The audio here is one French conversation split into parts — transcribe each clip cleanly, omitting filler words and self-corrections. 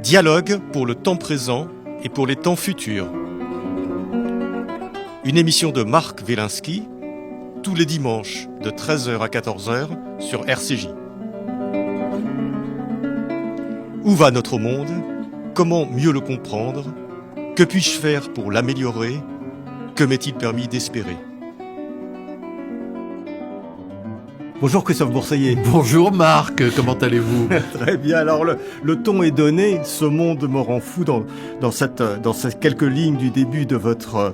Dialogue pour le temps présent et pour les temps futurs. Une émission de Marc Wielinski, tous les dimanches de 13h à 14h sur RCJ. Où va notre monde? Comment mieux le comprendre? Que puis-je faire pour l'améliorer? Que m'est-il permis d'espérer? Bonjour Christophe Bourseiller. Bonjour Marc, comment allez-vous? Très bien, alors le ton est donné, ce monde me rend fou dans ces quelques lignes du début de votre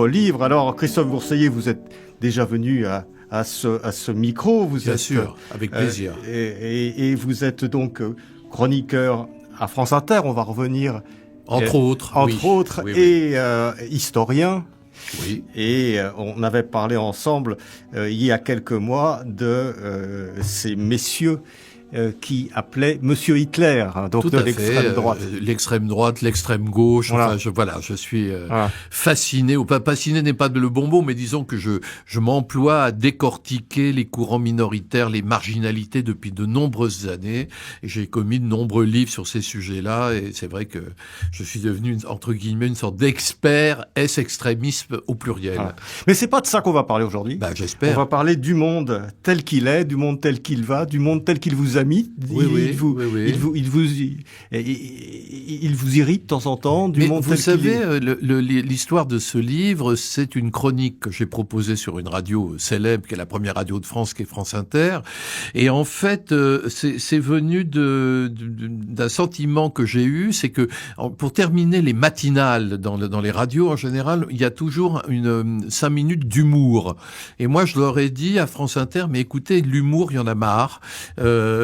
livre. Alors Christophe Bourseiller, vous êtes déjà venu à ce micro. Bien sûr, avec plaisir. Et vous êtes donc chroniqueur à France Inter, on va revenir. Entre autres, oui. Et historien. Oui. Et on avait parlé ensemble il y a quelques mois de ces messieurs qui appelaient Monsieur Hitler, donc tout de l'extrême droite. L'extrême droite, l'extrême gauche, voilà. Enfin, je suis fasciné, ou pas fasciné n'est pas le bon mot, mais disons que je m'emploie à décortiquer les courants minoritaires, les marginalités depuis de nombreuses années, et j'ai commis de nombreux livres sur ces sujets-là, et c'est vrai que je suis devenu, entre guillemets, une sorte d'expert extrémisme au pluriel. Voilà. Mais c'est pas de ça qu'on va parler aujourd'hui. Bah, j'espère. On va parler du monde tel qu'il est, du monde tel qu'il va, du monde tel qu'il vous ami, il vous irrite de temps en temps. Mais vous savez, l'histoire de ce livre, c'est une chronique que j'ai proposée sur une radio célèbre, qui est la première radio de France, qui est France Inter. Et en fait, c'est venu d'un sentiment que j'ai eu, c'est que pour terminer les matinales dans les radios en général, il y a toujours 5 minutes d'humour. Et moi, je leur ai dit à France Inter, mais écoutez, l'humour, il y en a marre.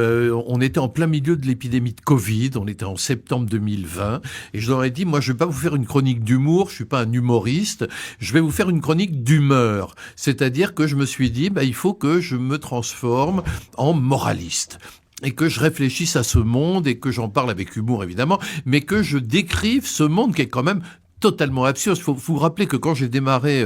On était en plein milieu de l'épidémie de Covid, on était en septembre 2020, et je leur ai dit, moi je vais pas vous faire une chronique d'humour, je suis pas un humoriste, je vais vous faire une chronique d'humeur. C'est-à-dire que je me suis dit, il faut que je me transforme en moraliste. Et que je réfléchisse à ce monde, et que j'en parle avec humour évidemment, mais que je décrive ce monde qui est quand même totalement absurde. Il faut vous rappeler que quand j'ai démarré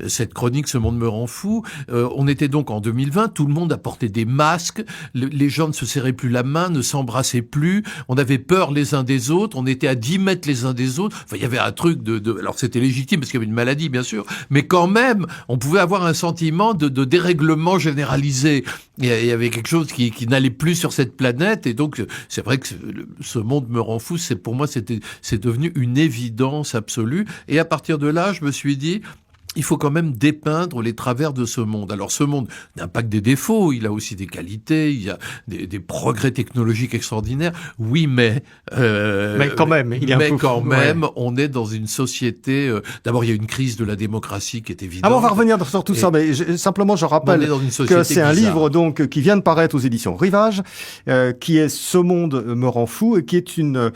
cette chronique, Ce monde me rend fou, on était donc en 2020, tout le monde a porté des masques, les gens ne se serraient plus la main, ne s'embrassaient plus, on avait peur les uns des autres, on était à 10 mètres les uns des autres, enfin il y avait un truc alors c'était légitime parce qu'il y avait une maladie bien sûr, mais quand même, on pouvait avoir un sentiment de dérèglement généralisé. Il y avait quelque chose qui n'allait plus sur cette planète, et donc c'est vrai que Ce monde me rend fou, pour moi c'est devenu une évidence absolue. Et à partir de là, je me suis dit, il faut quand même dépeindre les travers de ce monde. Alors ce monde n'a pas que des défauts, il a aussi des qualités, il y a des progrès technologiques extraordinaires. Oui, mais quand même, on est dans une société. D'abord, il y a une crise de la démocratie qui est évidente. Ah bon, on va revenir sur tout ça, mais simplement je rappelle que c'est un livre donc qui vient de paraître aux éditions Rivage, qui est Ce monde me rend fou, et qui est une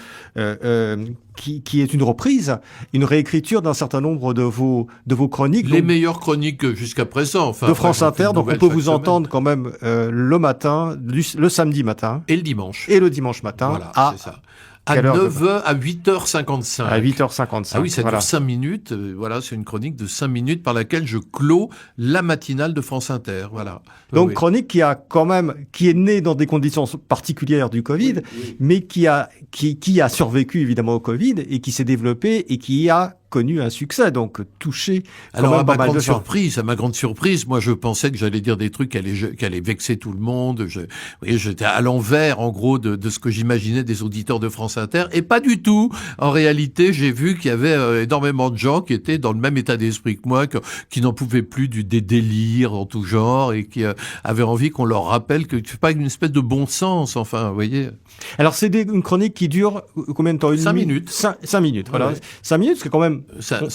qui est une reprise, une réécriture d'un certain nombre de vos chroniques. Les meilleures chroniques jusqu'à présent. Enfin, de France Inter, donc on peut vous entendre quand même le matin, le samedi matin. Et le dimanche. Et le dimanche matin. Voilà, c'est ça. À 9h, à 8h55. À 8h55. Ah oui, ça dure 5 minutes. Voilà, c'est une chronique de 5 minutes par laquelle je clôt la matinale de France Inter. Voilà. Donc, chronique qui est née dans des conditions particulières du Covid, mais qui a survécu évidemment au Covid et qui s'est développée et qui a connu un succès, donc touché. Alors à ma grande surprise, moi je pensais que j'allais dire des trucs qui allaient vexer tout le monde. J'étais à l'envers en gros de ce que j'imaginais des auditeurs de France Inter, et pas du tout. En réalité, j'ai vu qu'il y avait énormément de gens qui étaient dans le même état d'esprit que moi, qui n'en pouvaient plus des délires en tout genre, et qui avaient envie qu'on leur rappelle que c'est pas une espèce de bon sens. Enfin, vous voyez. Alors c'est une chronique qui dure combien de temps? 5 minutes. 5 minutes, voilà. Ouais. 5 minutes, c'est quand même.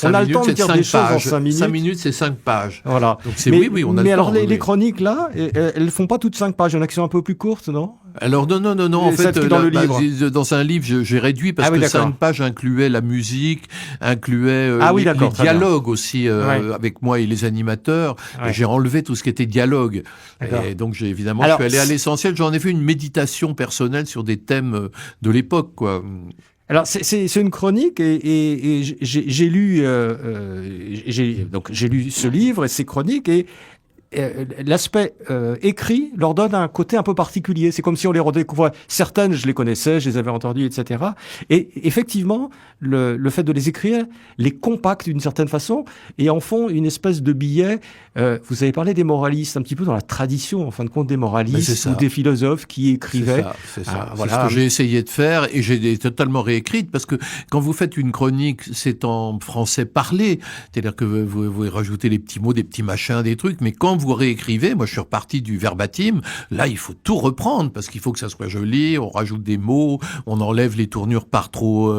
On a le temps de dire des choses en 5 minutes. 5 minutes, c'est 5 pages. Voilà. Donc on a le temps. Mais alors, les chroniques, là, elles font pas toutes 5 pages. Il y en a qui sont un peu plus courtes, non? Alors, non. En fait, dans un livre, j'ai réduit parce que 5 pages incluaient la musique, incluait les dialogues aussi, avec moi et les animateurs. Ouais. Et j'ai enlevé tout ce qui était dialogue. Et donc, je suis allé à l'essentiel. J'en ai fait une méditation personnelle sur des thèmes de l'époque, quoi. Alors c'est une chronique et j'ai lu ce livre et ces chroniques et l'aspect écrit leur donne un côté un peu particulier. C'est comme si on les redécouvrait. Certaines, je les connaissais, je les avais entendues, etc. Et effectivement, le fait de les écrire les compacte d'une certaine façon et en font une espèce de billet. Vous avez parlé des moralistes, un petit peu dans la tradition, en fin de compte, des moralistes ou des philosophes qui écrivaient. C'est ça. Voilà. C'est ce que j'ai essayé de faire et j'ai totalement réécrite parce que quand vous faites une chronique, c'est en français parlé. C'est-à-dire que vous rajoutez des petits mots, des petits machins, des trucs. Mais quand vous réécrivez, moi je suis reparti du verbatim. Là, il faut tout reprendre parce qu'il faut que ça soit joli. On rajoute des mots, on enlève les tournures par trop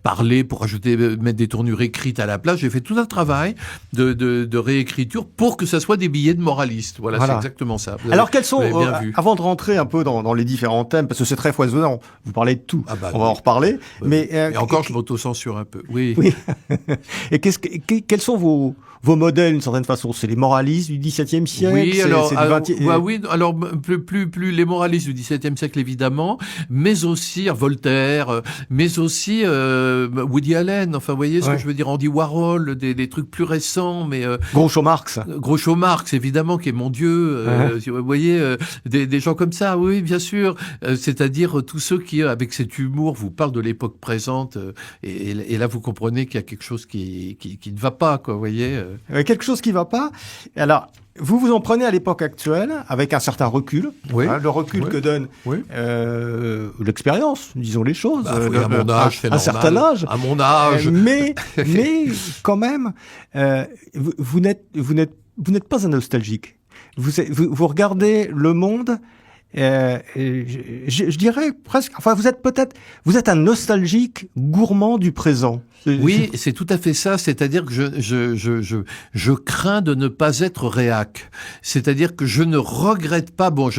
parlées pour mettre des tournures écrites à la place. J'ai fait tout un travail de réécriture pour que ça soit des billets de moralistes. Voilà. C'est exactement ça. Alors quels sont, avant de rentrer un peu dans les différents thèmes, parce que c'est très foisonnant, vous parlez de tout, on va en reparler. Mais et encore, je m'auto-censure un peu. Oui. Et quels sont vos modèles, d'une certaine façon? C'est les moralistes du XVIIe siècle? Oui, alors, alors plus les moralistes du XVIIe siècle, évidemment, mais aussi Voltaire, mais aussi Woody Allen, enfin, vous voyez ce que je veux dire, Andy Warhol, des trucs plus récents, mais... Groucho Marx, évidemment, qui est mon Dieu, vous voyez, des gens comme ça, oui, bien sûr, c'est-à-dire tous ceux qui, avec cet humour, vous parlent de l'époque présente, et là, vous comprenez qu'il y a quelque chose qui ne va pas, quoi, vous voyez. Quelque chose qui va pas. Alors, vous vous en prenez à l'époque actuelle avec un certain recul, le recul que donne l'expérience, disons les choses. À mon âge, c'est normal. Un certain âge. À mon âge. Mais quand même, vous n'êtes pas un nostalgique. Vous regardez le monde. Je dirais presque. Enfin, vous êtes un nostalgique gourmand du présent. Oui, c'est tout à fait ça. C'est-à-dire que je crains de ne pas être réac. C'est-à-dire que je ne regrette pas. Bon,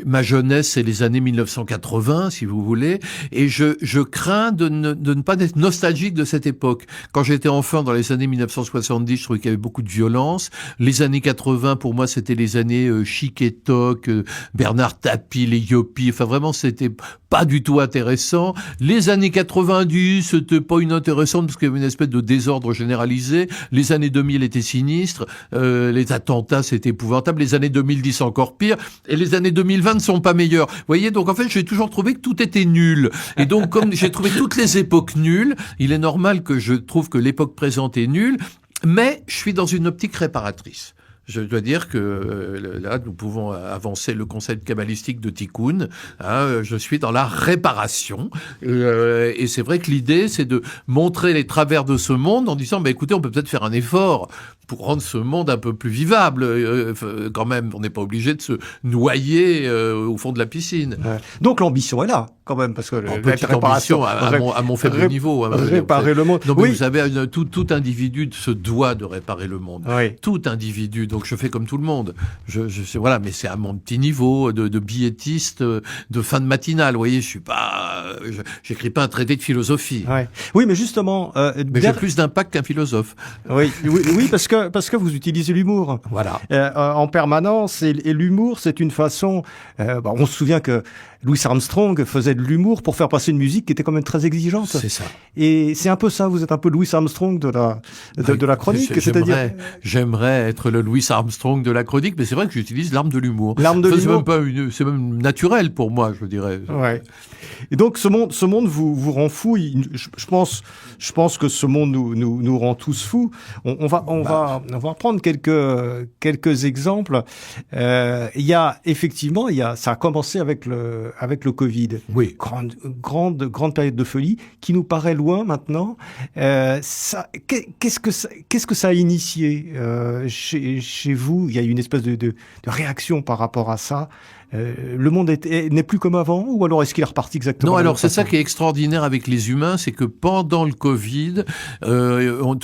ma jeunesse, c'est les années 1980, si vous voulez, et je crains de ne pas être nostalgique de cette époque. Quand j'étais enfant, dans les années 1970, je trouvais qu'il y avait beaucoup de violence. Les années 80, pour moi, c'était les années chic et toc, Bernard Tapie, les yuppies. Enfin, vraiment, c'était pas du tout intéressant. Les années 90, c'était pas inintéressant parce qu'il y avait une espèce de désordre généralisé. Les années 2000 étaient sinistres. Les attentats, c'était épouvantable. Les années 2010, encore pire. Et les années 2020 ne sont pas meilleures. Vous voyez, donc en fait, j'ai toujours trouvé que tout était nul. Et donc, comme j'ai trouvé toutes les époques nulles, il est normal que je trouve que l'époque présente est nulle. Mais je suis dans une optique réparatrice. Je dois dire que là, nous pouvons avancer le concept kabbalistique de tikkun. Je suis dans la réparation. Et c'est vrai que l'idée, c'est de montrer les travers de ce monde en disant, écoutez, on peut peut-être faire un effort pour rendre ce monde un peu plus vivable. Quand même, on n'est pas obligé de se noyer au fond de la piscine. Ouais. Donc l'ambition est là, quand même, parce que petite ambition à mon faible niveau. Réparer le monde. Non, mais vous savez, tout individu se doit de réparer le monde. Oui. Tout individu. Donc je fais comme tout le monde. Voilà, mais c'est à mon petit niveau de billetiste de fin de matinale. Vous voyez, j'écris pas un traité de philosophie. Ouais. Oui, mais justement, mais j'ai plus d'impact qu'un philosophe. Oui, parce que vous utilisez l'humour. Voilà. En permanence, et l'humour, c'est une façon. On se souvient que Louis Armstrong faisait de l'humour pour faire passer une musique qui était quand même très exigeante. C'est ça. Et c'est un peu ça. Vous êtes un peu Louis Armstrong de la chronique. J'aimerais être le Louis Armstrong de la chronique, mais c'est vrai que j'utilise l'arme de l'humour. C'est même naturel pour moi, je dirais. Ouais. Et donc ce monde vous rend fou. Je pense que ce monde nous rend tous fous. On va prendre quelques exemples. Ça a commencé avec le Covid. Oui. Grande période de folie qui nous paraît loin maintenant. Qu'est-ce que ça a initié chez vous? Il y a eu une espèce de réaction par rapport à ça. Le monde n'est plus comme avant, ou alors est-ce qu'il est reparti exactement? Non, alors c'est ça qui est extraordinaire avec les humains, c'est que pendant le Covid, tout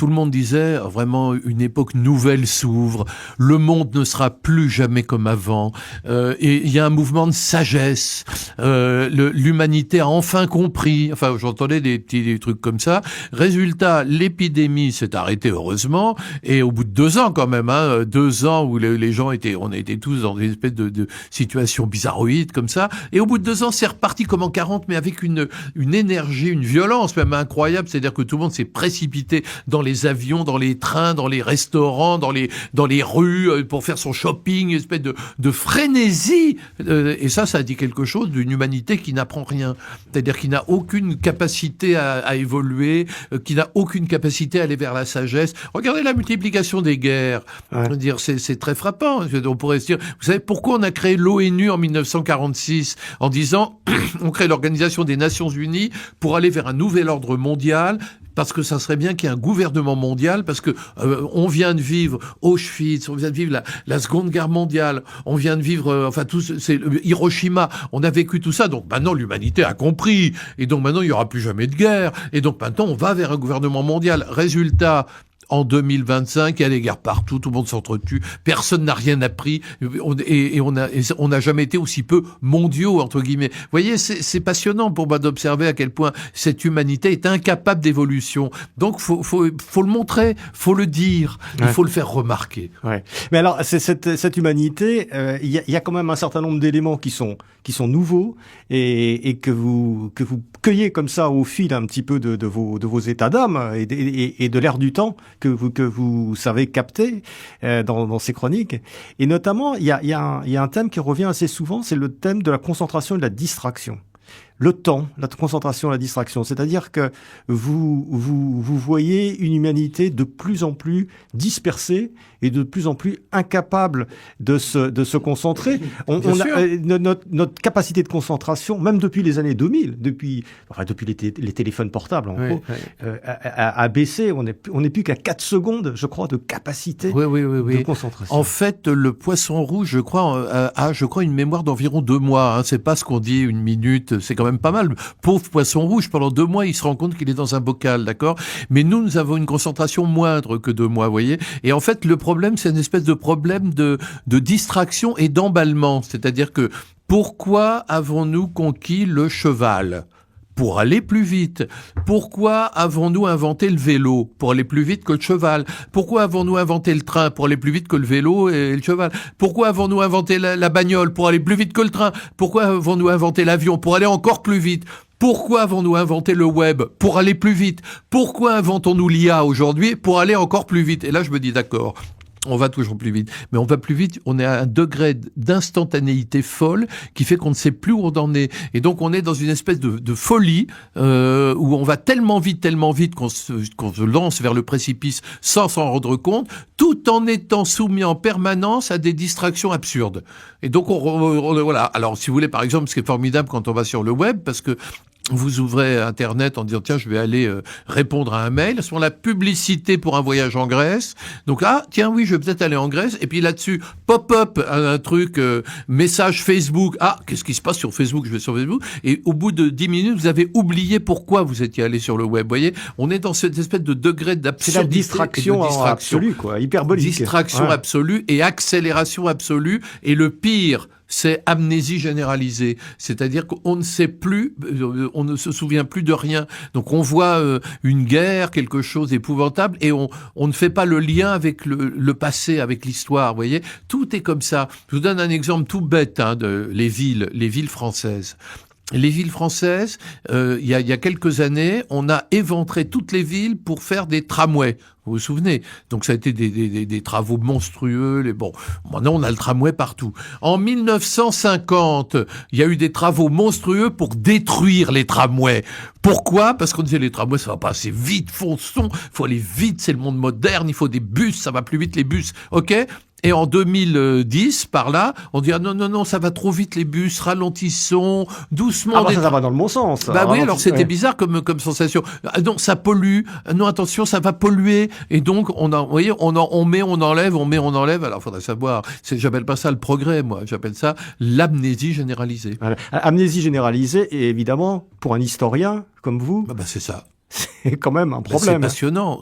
le monde disait vraiment une époque nouvelle s'ouvre, le monde ne sera plus jamais comme avant, et il y a un mouvement de sagesse, l'humanité a enfin compris, enfin j'entendais des trucs comme ça. Résultat, l'épidémie s'est arrêtée heureusement, et au bout de 2 ans quand même, 2 ans où les gens on était tous dans une espèce de situation situation bizarroïde comme ça. Et au bout de 2 ans, c'est reparti comme en 40, mais avec une énergie, une violence même incroyable. C'est-à-dire que tout le monde s'est précipité dans les avions, dans les trains, dans les restaurants, dans les rues pour faire son shopping, une espèce de frénésie. Et ça a dit quelque chose d'une humanité qui n'apprend rien. C'est-à-dire qui n'a aucune capacité à évoluer, qui n'a aucune capacité à aller vers la sagesse. Regardez la multiplication des guerres. Ouais. Je veux dire, c'est très frappant. On pourrait se dire, vous savez pourquoi on a créé l'ONU en 1946 en disant on crée l'Organisation des Nations Unies pour aller vers un nouvel ordre mondial, parce que ça serait bien qu'il y ait un gouvernement mondial, parce que on vient de vivre Auschwitz, on vient de vivre la Seconde Guerre mondiale, on vient de vivre c'est Hiroshima, on a vécu tout ça, donc maintenant l'humanité a compris, et donc maintenant il y aura plus jamais de guerre, et donc maintenant on va vers un gouvernement mondial. Résultat, en 2025, il y a des guerres partout, tout le monde s'entretue, personne n'a rien appris, et on n'a jamais été aussi peu mondiaux, entre guillemets. Vous voyez, c'est passionnant pour moi d'observer à quel point cette humanité est incapable d'évolution. Donc, faut le montrer, faut le dire, il faut le faire remarquer. Ouais. Mais alors, cette humanité, il y a quand même un certain nombre d'éléments qui sont nouveaux et que vous cueillez comme ça au fil un petit peu de vos états d'âme et de l'air du temps que vous savez capter dans ces chroniques. Et notamment, il y a un thème qui revient assez souvent, c'est le thème de la concentration et de la distraction. Le temps, la concentration, la distraction. C'est-à-dire que vous voyez une humanité de plus en plus dispersée et de plus en plus incapable de se concentrer. Notre capacité de concentration, même depuis les années 2000, depuis les téléphones portables, en gros, a baissé. On n'est plus qu'à 4 secondes, je crois, de capacité de concentration. En fait, le poisson rouge, je crois, a une mémoire d'environ 2 mois. Hein. C'est pas ce qu'on dit, 1 minute. C'est quand même pas mal. Pauvre poisson rouge, pendant 2 mois, il se rend compte qu'il est dans un bocal, d'accord? Mais nous avons une concentration moindre que 2 mois, vous voyez? Et en fait, le problème, c'est une espèce de problème de distraction et d'emballement. C'est-à-dire que, pourquoi avons-nous conquis le cheval? Pour aller plus vite. Pourquoi avons-nous inventé le vélo? Pour aller plus vite que le cheval. Pourquoi avons-nous inventé le train? Pour aller plus vite que le vélo et le cheval. Pourquoi avons-nous inventé la bagnole? Pour aller plus vite que le train. Pourquoi avons-nous inventé l'avion? Pour aller encore plus vite. Pourquoi avons-nous inventé le web? Pour aller plus vite. Pourquoi inventons-nous l'IA aujourd'hui? Pour aller encore plus vite. Et là, je me dis, d'accord, on va toujours plus vite. Mais on va plus vite, on est à un degré d'instantanéité folle qui fait qu'on ne sait plus où on en est. Et donc on est dans une espèce de folie où on va tellement vite qu'on se lance vers le précipice sans s'en rendre compte, tout en étant soumis en permanence à des distractions absurdes. Et donc voilà. Alors si vous voulez, par exemple, ce qui est formidable quand on va sur le web, parce que vous ouvrez Internet en disant tiens, je vais aller répondre à un mail. À ce moment-là, publicité pour un voyage en Grèce. Donc tiens, oui, je vais peut-être aller en Grèce. Et puis là-dessus, pop-up, un truc, message Facebook. Qu'est-ce qui se passe sur Facebook? Je vais sur Facebook. Et au bout de 10 minutes, vous avez oublié pourquoi vous étiez allé sur le web. Vous voyez, on est dans cette espèce de degré d'absurdité. C'est la distraction absolue, quoi, hyperbolique. Distraction absolue et accélération absolue. Et le pire, c'est amnésie généralisée. C'est-à-dire qu'on ne sait plus, on ne se souvient plus de rien. Donc on voit une guerre, quelque chose d'épouvantable, et on ne fait pas le lien avec le passé, avec l'histoire, vous voyez. Tout est comme ça. Je vous donne un exemple tout bête, de les villes françaises. Les villes françaises, il y a quelques années, on a éventré toutes les villes pour faire des tramways. Vous vous souvenez? Donc ça a été des travaux monstrueux. Maintenant on a le tramway partout. En 1950, il y a eu des travaux monstrueux pour détruire les tramways. Pourquoi? Parce qu'on disait les tramways ça va pas assez vite, fonçons, faut aller vite, c'est le monde moderne, il faut des bus, ça va plus vite les bus. OK? Et en 2010, par là, on dit non, ça va trop vite les bus, ralentissons, doucement. Ça va dans le bon sens. Oui, alors c'était bizarre comme sensation. Non, ça pollue. Non, attention, ça va polluer. Et donc on met, on enlève. Alors faudrait savoir. J'appelle pas ça le progrès, moi. J'appelle ça l'amnésie généralisée. Voilà. Amnésie généralisée, et évidemment, pour un historien comme vous. C'est ça. c'est quand même un problème.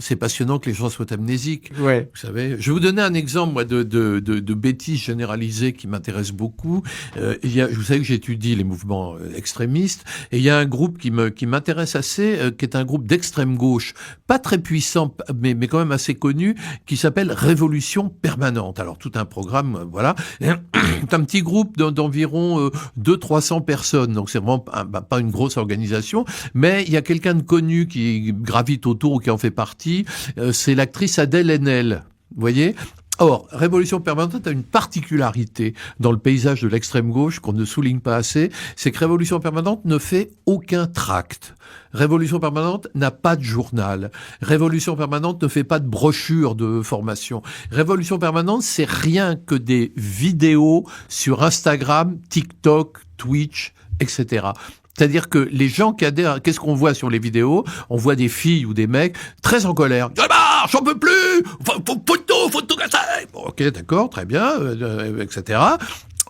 C'est passionnant que les gens soient amnésiques. Ouais. Vous savez, je vais vous donner un exemple moi de bêtises généralisées qui m'intéresse beaucoup. Vous savez que j'étudie les mouvements extrémistes et il y a un groupe qui m'intéresse assez, qui est un groupe d'extrême gauche, pas très puissant, mais quand même assez connu, qui s'appelle Révolution Permanente. Alors tout un programme, voilà. C'est un petit groupe d'environ 200-300 personnes, donc c'est vraiment pas une grosse organisation, mais il y a quelqu'un de connu qui gravite autour ou qui en fait partie, c'est l'actrice Adèle Haenel, vous voyez. Or, Révolution Permanente a une particularité dans le paysage de l'extrême gauche qu'on ne souligne pas assez, c'est que Révolution Permanente ne fait aucun tract. Révolution Permanente n'a pas de journal. Révolution Permanente ne fait pas de brochure de formation. Révolution Permanente, c'est rien que des vidéos sur Instagram, TikTok, Twitch, etc. C'est-à-dire que les gens qui adhèrent, qu'est-ce qu'on voit sur les vidéos? On voit des filles ou des mecs très en colère. J'en peux plus! Faut tout casser! Bon, ok, d'accord, très bien, etc.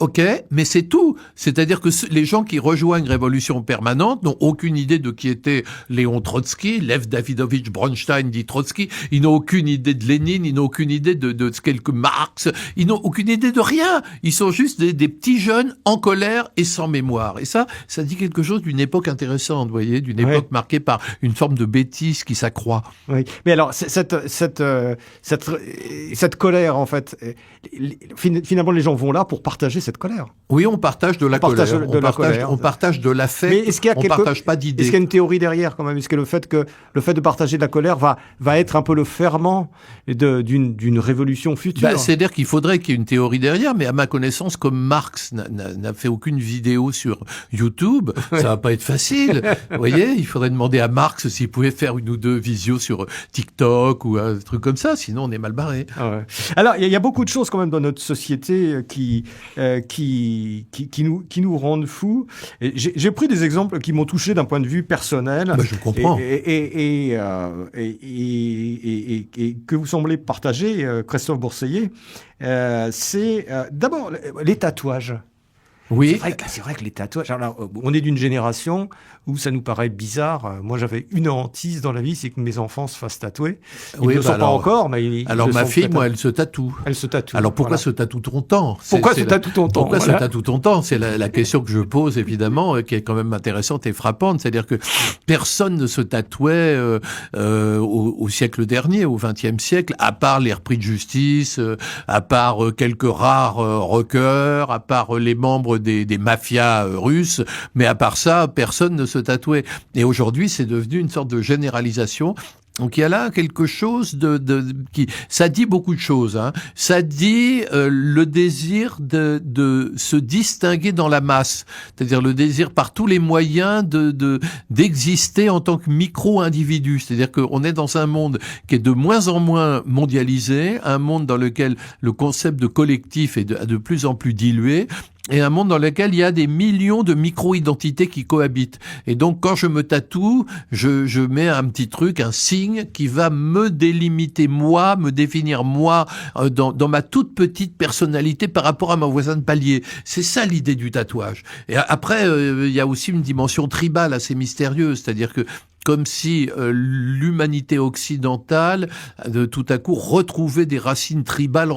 Ok, mais c'est tout. C'est-à-dire que les gens qui rejoignent Révolution Permanente n'ont aucune idée de qui était Léon Trotsky, Lev Davidovich Bronstein dit Trotsky. Ils n'ont aucune idée de Lénine, ils n'ont aucune idée de ce qu'est que Marx. Ils n'ont aucune idée de rien. Ils sont juste des petits jeunes en colère et sans mémoire. Et ça dit quelque chose d'une époque intéressante, vous voyez, d'une époque marquée par une forme de bêtise qui s'accroît. Oui, mais alors cette colère, en fait, finalement, les gens vont là pour partager cette colère. Oui, on partage de la colère. On partage de l'affect. Mais est-ce qu'il y a partage pas d'idées. Est-ce qu'il y a une théorie derrière quand même? Est-ce que le fait de partager de la colère va être un peu le ferment d'une révolution future? C'est-à-dire qu'il faudrait qu'il y ait une théorie derrière, mais à ma connaissance, comme Marx n'a fait aucune vidéo sur YouTube, ça va pas être facile. Vous voyez, il faudrait demander à Marx s'il pouvait faire une ou deux visios sur TikTok ou un truc comme ça, sinon on est mal barré. Ah ouais. Alors, il y a beaucoup de choses quand même dans notre société qui nous rendent fous. J'ai pris des exemples qui m'ont touché d'un point de vue personnel. Je comprends. Et que vous semblez partager, Christophe Bourseiller. C'est d'abord les tatouages. Oui. C'est vrai que les tatouages. Alors, on est d'une génération où ça nous paraît bizarre. Moi, j'avais une hantise dans la vie, c'est que mes enfants se fassent tatouer. Ils ne le sont pas encore, mais alors ma fille, moi, elle se tatoue. Elle se tatoue. Alors pourquoi se tatoue-t-on tant? Pourquoi se tatoue-t-on tant? Pourquoi se tatoue-t-on tant? C'est la question que je pose, évidemment, qui est quand même intéressante et frappante. C'est-à-dire que personne ne se tatouait au siècle dernier, au XXe siècle, à part les repris de justice, à part quelques rares rockers, à part les membres des mafias russes, mais à part ça, personne ne se tatouait. Et aujourd'hui, c'est devenu une sorte de généralisation. Donc il y a là quelque chose qui ça dit beaucoup de choses. Hein. Ça dit le désir de se distinguer dans la masse, c'est-à-dire le désir par tous les moyens d'exister en tant que micro-individu. C'est-à-dire qu'on est dans un monde qui est de moins en moins mondialisé, un monde dans lequel le concept de collectif est de plus en plus dilué. Et un monde dans lequel il y a des millions de micro-identités qui cohabitent. Et donc, quand je me tatoue, je mets un petit truc, un signe qui va me délimiter moi, me définir moi, dans ma toute petite personnalité par rapport à mon voisin de palier. C'est ça l'idée du tatouage. Et après, il y a aussi une dimension tribale assez mystérieuse, c'est-à-dire que comme si l'humanité occidentale, tout à coup, retrouvait des racines tribales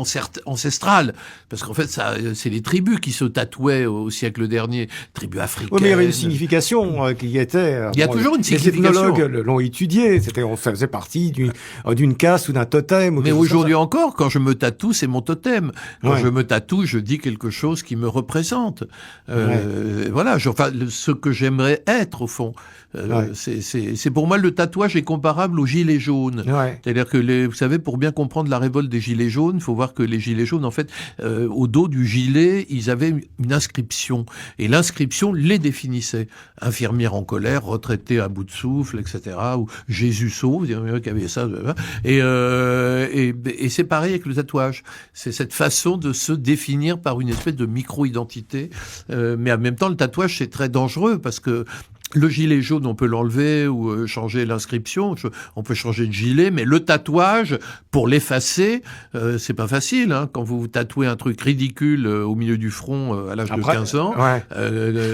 ancestrales. Parce qu'en fait, c'est les tribus qui se tatouaient au siècle dernier, tribus africaines. Oui, mais il y avait une signification qui était... il y a toujours une signification. Les ethnologues l'ont étudié, ça faisait partie d'une caste ou d'un totem. Mais aujourd'hui encore, quand je me tatoue, c'est mon totem. Quand je me tatoue, je dis quelque chose qui me représente. Voilà, ce que j'aimerais être, au fond. C'est pour moi, le tatouage est comparable aux gilets jaunes. C'est-à-dire que, vous savez, pour bien comprendre la révolte des gilets jaunes, il faut voir que les gilets jaunes, en fait, au dos du gilet, ils avaient une inscription. Et l'inscription les définissait. Infirmière en colère, retraité à bout de souffle, etc. Ou Jésus sauve, il y en a qui avait ça. Et c'est pareil avec le tatouage. C'est cette façon de se définir par une espèce de micro-identité. Mais en même temps, le tatouage, c'est très dangereux parce que le gilet jaune, on peut l'enlever ou changer l'inscription. On peut changer de gilet, mais le tatouage, pour l'effacer, c'est pas facile. Hein, quand vous tatouez un truc ridicule au milieu du front à l'âge de 15 ans.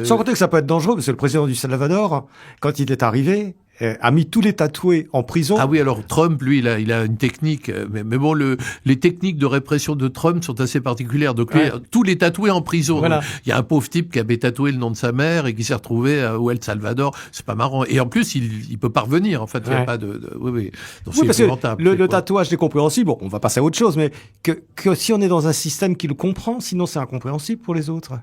Sans compter que ça peut être dangereux, parce que le président du Salvador, quand il est arrivé, a mis tous les tatoués en prison. Ah oui, alors Trump, lui, il a une technique, mais bon, les techniques de répression de Trump sont assez particulières. Donc lui, tous les tatoués en prison. Voilà. Il y a un pauvre type qui avait tatoué le nom de sa mère et qui s'est retrouvé au El Salvador. C'est pas marrant. Et en plus, il peut pas revenir. En fait, il y a pas de. Oui. Donc c'est épouvantable. Le tatouage est compréhensible. Bon, on va passer à autre chose, mais que si on est dans un système qui le comprend, sinon c'est incompréhensible pour les autres.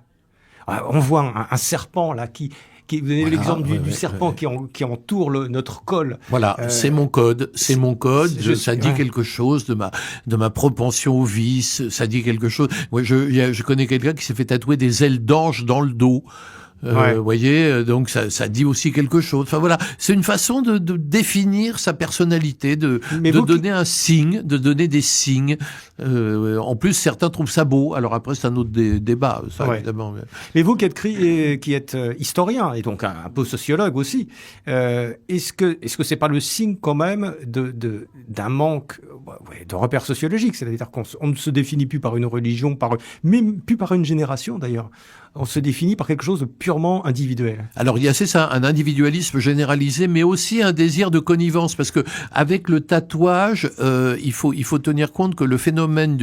On voit un serpent là qui vous donnez l'exemple du serpent qui entoure notre col. Voilà, c'est mon code. Ça dit quelque chose de ma propension au vice. Ça dit quelque chose. Moi, je connais quelqu'un qui s'est fait tatouer des ailes d'ange dans le dos. Vous voyez, donc ça dit aussi quelque chose. Enfin voilà, c'est une façon de définir sa personnalité, de donner un signe, de donner des signes. En plus, certains trouvent ça beau. Alors après, c'est un autre débat, ça évidemment. Mais vous qui êtes historien et donc un peu sociologue aussi, est-ce que c'est pas le signe quand même d'un manque de repères sociologiques? C'est-à-dire qu'on ne se définit plus par une religion, même plus par une génération d'ailleurs. On se définit par quelque chose de purement individuel. Alors il y a un individualisme généralisé, mais aussi un désir de connivence, parce que avec le tatouage, il faut tenir compte que le phénomène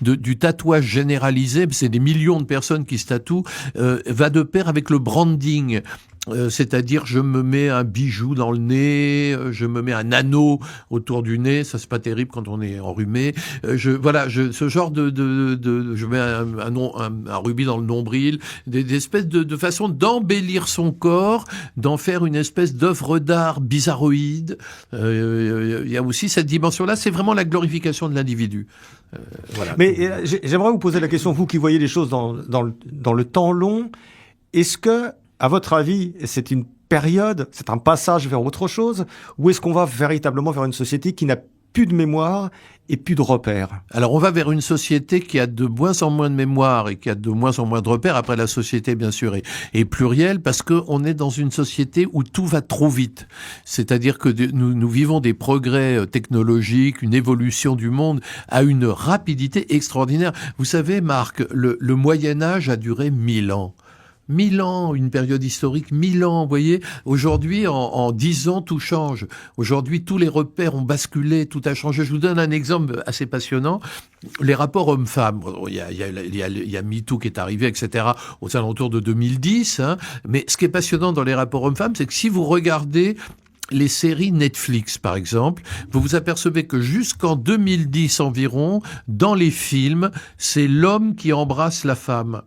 du tatouage généralisé, c'est des millions de personnes qui se tatouent, va de pair avec le branding. C'est-à-dire je me mets un bijou dans le nez, je me mets un anneau autour du nez, ça c'est pas terrible quand on est enrhumé. Ce genre je mets un rubis dans le nombril, des espèces de façon d'embellir son corps, d'en faire une espèce d'œuvre d'art bizarroïde. Il y a aussi cette dimension-là, c'est vraiment la glorification de l'individu. Voilà. Mais j'aimerais vous poser la question, vous qui voyez les choses dans le temps long, est-ce que à votre avis, c'est une période, c'est un passage vers autre chose, ou est-ce qu'on va véritablement vers une société qui n'a plus de mémoire et plus de repères? Alors on va vers une société qui a de moins en moins de mémoire et qui a de moins en moins de repères. Après, la société, bien sûr, est plurielle parce que on est dans une société où tout va trop vite. C'est-à-dire que nous vivons des progrès technologiques, une évolution du monde à une rapidité extraordinaire. Vous savez, Marc, le Moyen-Âge a duré 1000 ans. 1000 ans, une période historique, 1000 ans, vous voyez. Aujourd'hui, en 10 ans, tout change. Aujourd'hui, tous les repères ont basculé, tout a changé. Je vous donne un exemple assez passionnant. Les rapports hommes-femmes. Il y a MeToo qui est arrivé, etc., aux alentours de 2010, hein. Mais ce qui est passionnant dans les rapports hommes-femmes, c'est que si vous regardez les séries Netflix, par exemple, vous vous apercevez que jusqu'en 2010 environ, dans les films, c'est l'homme qui embrasse la femme.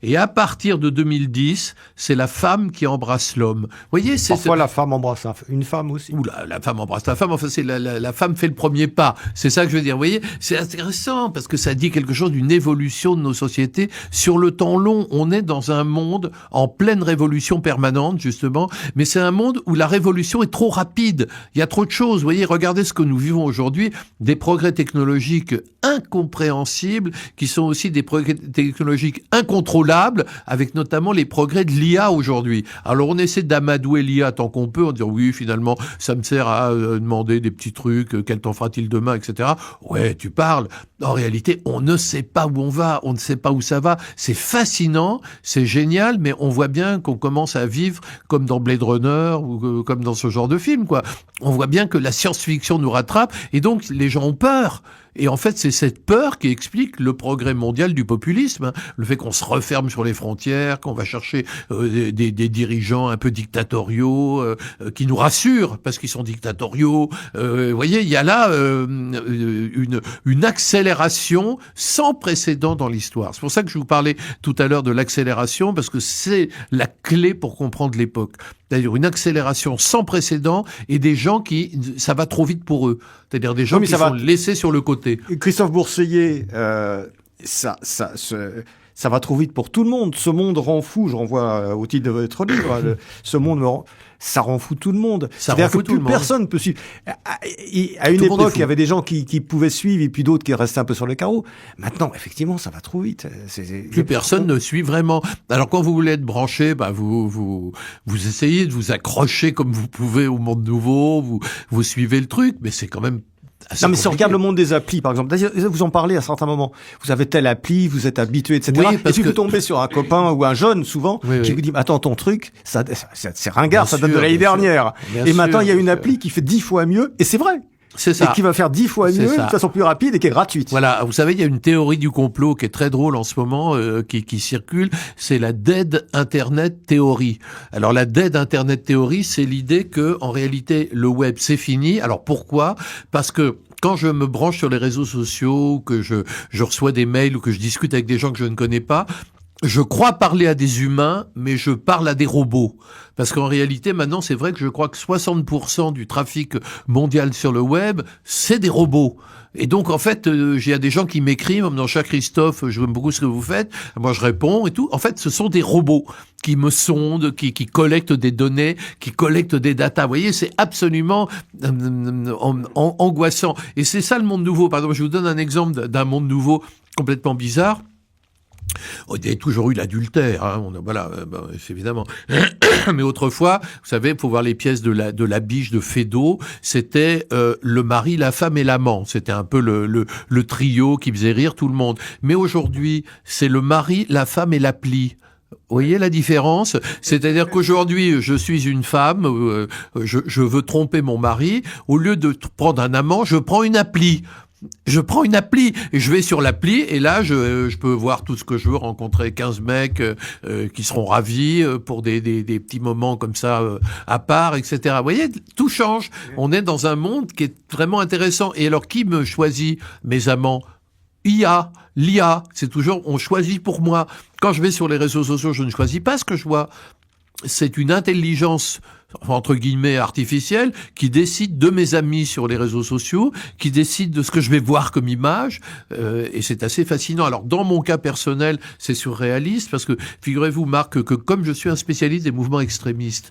Et à partir de 2010, c'est la femme qui embrasse l'homme. Vous voyez, parfois la femme embrasse une femme aussi. Ou la femme embrasse la femme. Enfin, c'est la femme fait le premier pas. C'est ça que je veux dire. Vous voyez, c'est intéressant parce que ça dit quelque chose d'une évolution de nos sociétés sur le temps long. On est dans un monde en pleine révolution permanente, justement. Mais c'est un monde où la révolution est trop rapide. Il y a trop de choses. Vous voyez, regardez ce que nous vivons aujourd'hui. Des progrès technologiques incompréhensibles qui sont aussi des progrès technologiques incontrôlables, avec notamment les progrès de l'IA aujourd'hui. Alors on essaie d'amadouer l'IA tant qu'on peut, en disant oui, finalement, ça me sert à demander des petits trucs, quel temps fera-t-il demain, etc. Ouais, tu parles. En réalité, on ne sait pas où on va, on ne sait pas où ça va. C'est fascinant, c'est génial, mais on voit bien qu'on commence à vivre comme dans Blade Runner ou comme dans ce genre de film, quoi. On voit bien que la science-fiction nous rattrape et donc les gens ont peur. Et en fait, c'est cette peur qui explique le progrès mondial du populisme, hein. Le fait qu'on se referme sur les frontières, qu'on va chercher des dirigeants un peu dictatoriaux, qui nous rassurent parce qu'ils sont dictatoriaux. Vous voyez, il y a là une accélération sans précédent dans l'histoire. C'est pour ça que je vous parlais tout à l'heure de l'accélération, parce que c'est la clé pour comprendre l'époque. C'est-à-dire une accélération sans précédent et des gens qui, ça va trop vite pour eux. C'est-à-dire des gens qui sont laissés sur le côté. Christophe Bourseiller, ça va trop vite pour tout le monde. Ce monde rend fou. Je renvoie au titre de votre livre. Ce monde ça rend fou tout le monde. C'est-à-dire que plus personne peut suivre. À une époque, il y avait des gens qui pouvaient suivre et puis d'autres qui restaient un peu sur le carreau. Maintenant, effectivement, ça va trop vite. Plus personne ne suit vraiment. Alors quand vous voulez être branché, vous essayez de vous accrocher comme vous pouvez au monde nouveau. Vous suivez le truc, mais c'est quand même Non, mais si on regarde le monde des applis, par exemple, vous en parlez à certains moments. Vous avez telle appli, vous êtes habitué, etc. Oui, et puis vous tombez sur un copain ou un jeune, souvent, qui vous dit, attends, ton truc, c'est ringard, ça date de l'année dernière. Et maintenant, il y a une appli qui fait 10 fois mieux, et c'est vrai. C'est ça. Et qui va faire 10 fois mieux, de façon plus rapide et qui est gratuite. Voilà. Vous savez, il y a une théorie du complot qui est très drôle en ce moment, qui circule. C'est la Dead Internet Theory. Alors, la Dead Internet Theory, c'est l'idée que, en réalité, le web, c'est fini. Alors, pourquoi? Parce que, quand je me branche sur les réseaux sociaux, que je reçois des mails ou que je discute avec des gens que je ne connais pas, je crois parler à des humains, mais je parle à des robots. Parce qu'en réalité, maintenant, c'est vrai que je crois que 60% du trafic mondial sur le web, c'est des robots. Et donc, en fait, il y a des gens qui m'écrivent, en me disant, cher Christophe, j'aime beaucoup ce que vous faites. Moi, je réponds et tout. En fait, ce sont des robots qui me sondent, qui collectent des données, qui collectent des datas. Vous voyez, c'est absolument angoissant. Et c'est ça le monde nouveau. Par exemple, je vous donne un exemple d'un monde nouveau complètement bizarre. Il y a toujours eu l'adultère, hein, voilà, évidemment. Mais autrefois, vous savez, il faut voir les pièces de la biche de Feydeau, c'était le mari, la femme et l'amant. C'était un peu le trio qui faisait rire tout le monde. Mais aujourd'hui, c'est le mari, la femme et l'appli. Vous voyez la différence? C'est-à-dire qu'aujourd'hui, je suis une femme, je veux tromper mon mari. Au lieu de prendre un amant, je prends une appli. Je prends une appli et je vais sur l'appli et là je peux voir tout ce que je veux, rencontrer 15 mecs qui seront ravis pour des petits moments comme ça à part, etc. Vous voyez, tout change. On est dans un monde qui est vraiment intéressant. Et alors qui me choisit mes amants? L'IA, c'est toujours on choisit pour moi. Quand je vais sur les réseaux sociaux, je ne choisis pas ce que je vois. C'est une intelligence entre guillemets artificielle qui décide de mes amis sur les réseaux sociaux, qui décide de ce que je vais voir comme image, et c'est assez fascinant. Alors dans mon cas personnel, c'est surréaliste parce que figurez-vous Marc que comme je suis un spécialiste des mouvements extrémistes,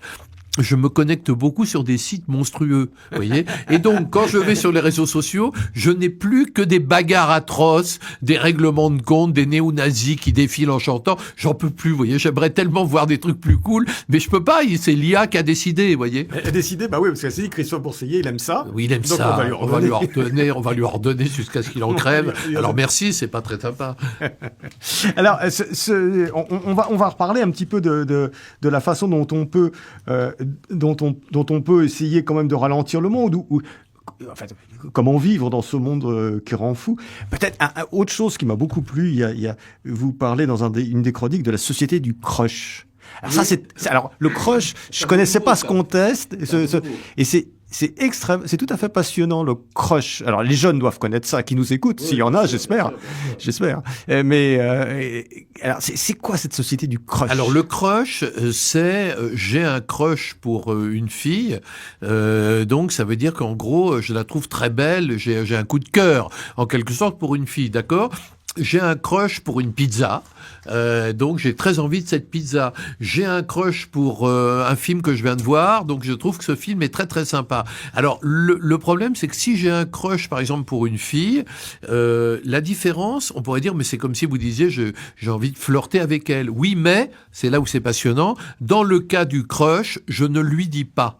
je me connecte beaucoup sur des sites monstrueux, vous voyez. Et donc, quand je vais sur les réseaux sociaux, je n'ai plus que des bagarres atroces, des règlements de compte, des néo-nazis qui défilent en chantant. J'en peux plus, vous voyez. J'aimerais tellement voir des trucs plus cool, mais je peux pas. C'est l'IA qui a décidé, vous voyez. Elle a décidé, bah oui, parce qu'elle s'est dit Christophe Bourseiller, il aime ça. Oui, il aime donc ça. On va lui ordonner jusqu'à ce qu'il en crève. Alors merci, c'est pas très sympa. Alors, on va reparler un petit peu de la façon dont on peut dont on peut essayer quand même de ralentir le monde ou en fait, comment vivre dans ce monde qui rend fou. Peut-être autre chose qui m'a beaucoup plu, vous parlez dans une des chroniques de la société du crush. Alors ça, alors le crush, je connaissais pas ce contexte et c'est tout à fait passionnant, le crush. Alors, les jeunes doivent connaître ça, qui nous écoutent, s'il y en a, j'espère. Mais, alors, c'est quoi cette société du crush? Alors, le crush, c'est, j'ai un crush pour une fille, donc ça veut dire qu'en gros, je la trouve très belle, j'ai un coup de cœur, en quelque sorte, pour une fille, d'accord? J'ai un crush pour une pizza, donc j'ai très envie de cette pizza. J'ai un crush pour un film que je viens de voir, donc je trouve que ce film est très très sympa. Alors le problème, c'est que si j'ai un crush, par exemple, pour une fille, la différence, on pourrait dire, mais c'est comme si vous disiez, j'ai envie de flirter avec elle. Oui, mais, c'est là où c'est passionnant, dans le cas du crush, je ne lui dis pas.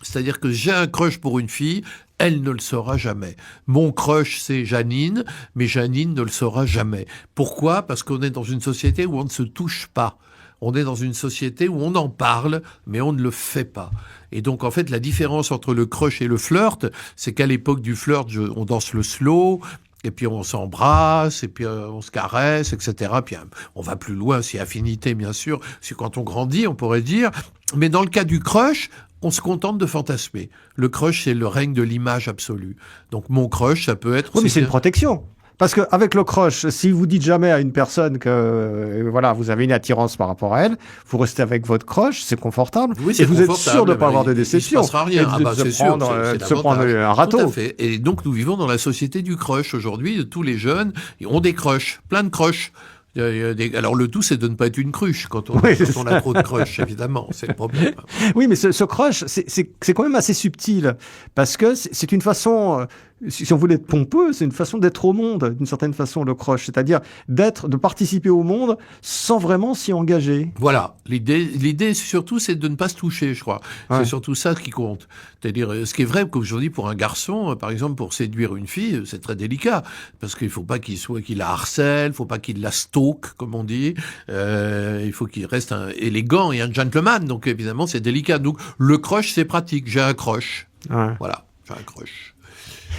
C'est-à-dire que j'ai un crush pour une fille, elle ne le saura jamais. Mon crush, c'est Janine, mais Janine ne le saura jamais. Pourquoi? Parce qu'on est dans une société où on ne se touche pas. On est dans une société où on en parle, mais on ne le fait pas. Et donc, en fait, la différence entre le crush et le flirt, c'est qu'à l'époque du flirt, on danse le slow, et puis on s'embrasse, et puis on se caresse, etc. Puis on va plus loin, c'est affinité, bien sûr. C'est quand on grandit, on pourrait dire. Mais dans le cas du crush, on se contente de fantasmer. Le crush, c'est le règne de l'image absolue. Donc mon crush, ça peut être... Oui, mais c'est une protection. Parce qu'avec le crush, si vous dites jamais à une personne que voilà, vous avez une attirance par rapport à elle, vous restez avec votre crush, c'est confortable. Oui, c'est et vous êtes sûr de ne pas avoir de déception. Il ne se passera rien. C'est sûr. De se prendre un râteau. Tout à fait. Et donc nous vivons dans la société du crush aujourd'hui. Tous les jeunes ont des crushs, plein de crushs. Alors le tout, c'est de ne pas être une cruche quand on a trop de crush, évidemment, c'est le problème. Oui, mais ce crush, c'est quand même assez subtil parce que c'est une façon si on voulait être pompeux, c'est une façon d'être au monde, d'une certaine façon, le croche. C'est-à-dire de participer au monde sans vraiment s'y engager. Voilà. L'idée, surtout, c'est de ne pas se toucher, je crois. Ouais. C'est surtout ça qui compte. C'est-à-dire, ce qui est vrai, comme je vous dis, pour un garçon, par exemple, pour séduire une fille, c'est très délicat. Parce qu'il faut pas qu'il la harcèle, il faut pas qu'il la stalk, comme on dit. Il faut qu'il reste élégant et un gentleman. Donc, évidemment, c'est délicat. Donc, le croche, c'est pratique. J'ai un croche. Ouais. Voilà. J'ai un croche.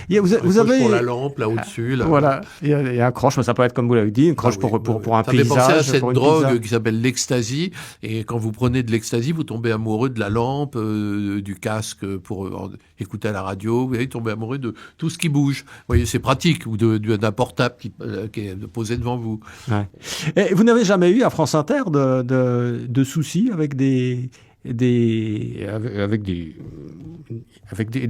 Vous avez pour la lampe là au-dessus. Là. Voilà, il y a un croche, mais ça peut être comme vous l'avez dit, une croche pour un ça paysage. Ça fait penser à cette drogue qui s'appelle l'ecstasy. Et quand vous prenez de l'ecstasy, vous tombez amoureux de la lampe, du casque pour écouter à la radio. Vous voyez, tomber amoureux de tout ce qui bouge. Vous voyez, c'est pratique, ou d'un portable qui est posé devant vous. Ouais. Et vous n'avez jamais eu à France Inter de soucis avec des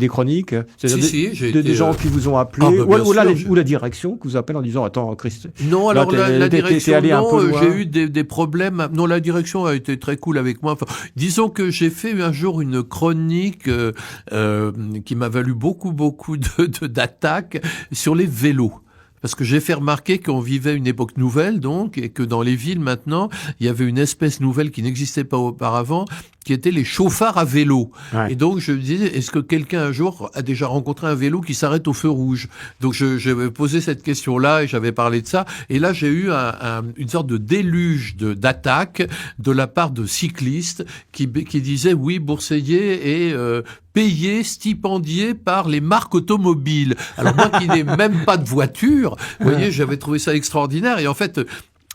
chroniques, c'est-à-dire des gens qui vous ont appelé, ou la direction qui vous appelle en disant attends Christ. Non, alors la direction, non, j'ai eu des problèmes. Non, la direction a été très cool avec moi. Enfin, disons que j'ai fait un jour une chronique qui m'a valu beaucoup d'attaques sur les vélos. Parce que j'ai fait remarquer qu'on vivait une époque nouvelle, donc, et que dans les villes, maintenant, il y avait une espèce nouvelle qui n'existait pas auparavant, qui étaient les chauffards à vélo. Ouais. Et donc, je me disais, est-ce que quelqu'un, un jour, a déjà rencontré un vélo qui s'arrête au feu rouge? Donc, je posé cette question-là et j'avais parlé de ça. Et là, j'ai eu une sorte de déluge d'attaques de la part de cyclistes qui disaient, oui, Bourseillet est payé, stipendié par les marques automobiles. Alors moi qui n'ai même pas de voiture, vous voyez, j'avais trouvé ça extraordinaire. Et en fait,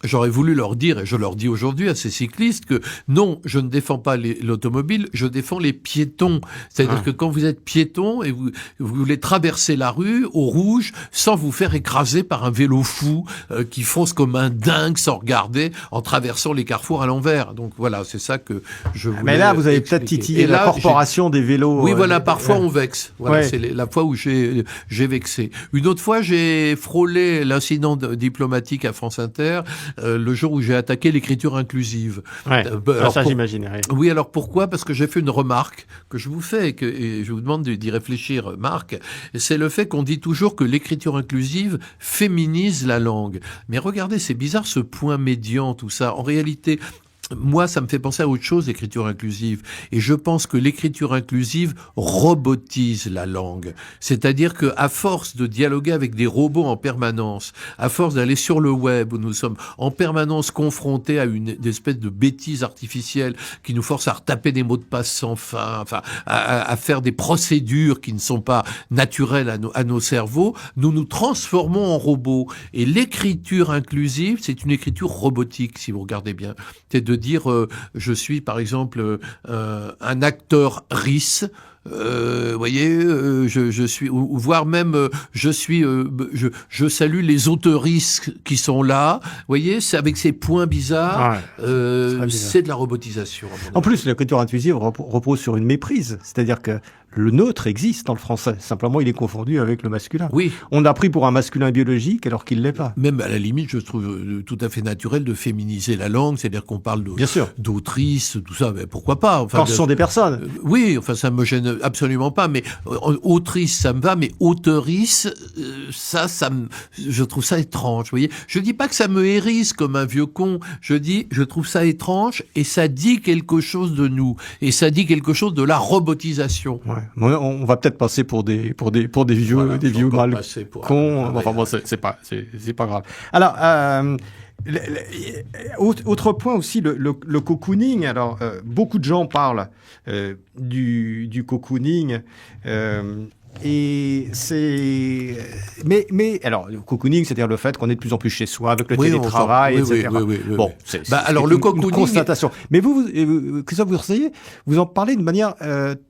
j'aurais voulu leur dire, et je leur dis aujourd'hui à ces cyclistes, que non, je ne défends pas l'automobile, je défends les piétons. C'est-à-dire que quand vous êtes piéton et vous voulez traverser la rue au rouge sans vous faire écraser par un vélo fou qui fonce comme un dingue sans regarder en traversant les carrefours à l'envers. Donc voilà, c'est ça que je voulais Mais là, vous avez peut-être titillé la corporation des vélos. Oui, voilà, parfois on vexe. Voilà, c'est la fois où j'ai vexé. Une autre fois, j'ai frôlé l'incident diplomatique à France Inter, le jour où j'ai attaqué l'écriture inclusive. Ouais, alors ça j'imagine. Oui, alors pourquoi? Parce que j'ai fait une remarque que je vous fais et je vous demande d'y réfléchir, Marc. C'est le fait qu'on dit toujours que l'écriture inclusive féminise la langue. Mais regardez, c'est bizarre ce point médian, tout ça. En réalité, moi, ça me fait penser à autre chose, l'écriture inclusive. Et je pense que l'écriture inclusive robotise la langue. C'est-à-dire que, à force de dialoguer avec des robots en permanence, à force d'aller sur le web où nous sommes en permanence confrontés à une espèce de bêtise artificielle qui nous force à retaper des mots de passe sans fin, enfin, à faire des procédures qui ne sont pas naturelles à nos cerveaux, nous nous transformons en robots. Et l'écriture inclusive, c'est une écriture robotique, si vous regardez bien. C'est de dire je suis par exemple un acteur RIS, voyez, je suis, ou voire même je salue les auteuristes qui sont là, voyez, c'est avec ces points bizarres, c'est de la robotisation. En plus, l'écriture inclusive repose sur une méprise, c'est-à-dire que le neutre existe dans le français. Simplement, il est confondu avec le masculin. Oui. On a pris pour un masculin biologique alors qu'il l'est pas. Même à la limite, je trouve tout à fait naturel de féminiser la langue, c'est-à-dire qu'on parle d'autrice, tout ça, mais pourquoi pas. Enfin, quand ce sont des personnes. Oui, enfin, ça me gêne absolument pas, mais autrice, ça me va, mais auteurice, je trouve ça étrange, vous voyez. Je dis pas que ça me hérisse comme un vieux con, je trouve ça étrange et ça dit quelque chose de nous. Et ça dit quelque chose de la robotisation. Ouais. On va peut-être passer pour des vieux, voilà, des vieux mal cons. Enfin bon, c'est pas grave. Alors, autre point aussi, le cocooning. Alors, beaucoup de gens parlent du cocooning. Et c'est... Mais alors, le cocooning, c'est-à-dire le fait qu'on est de plus en plus chez soi, avec le télétravail, etc. Oui. Bon, c'est alors, le cocooning... Une constatation. Mais vous Christophe Bourseillet, vous en parlez d'une manière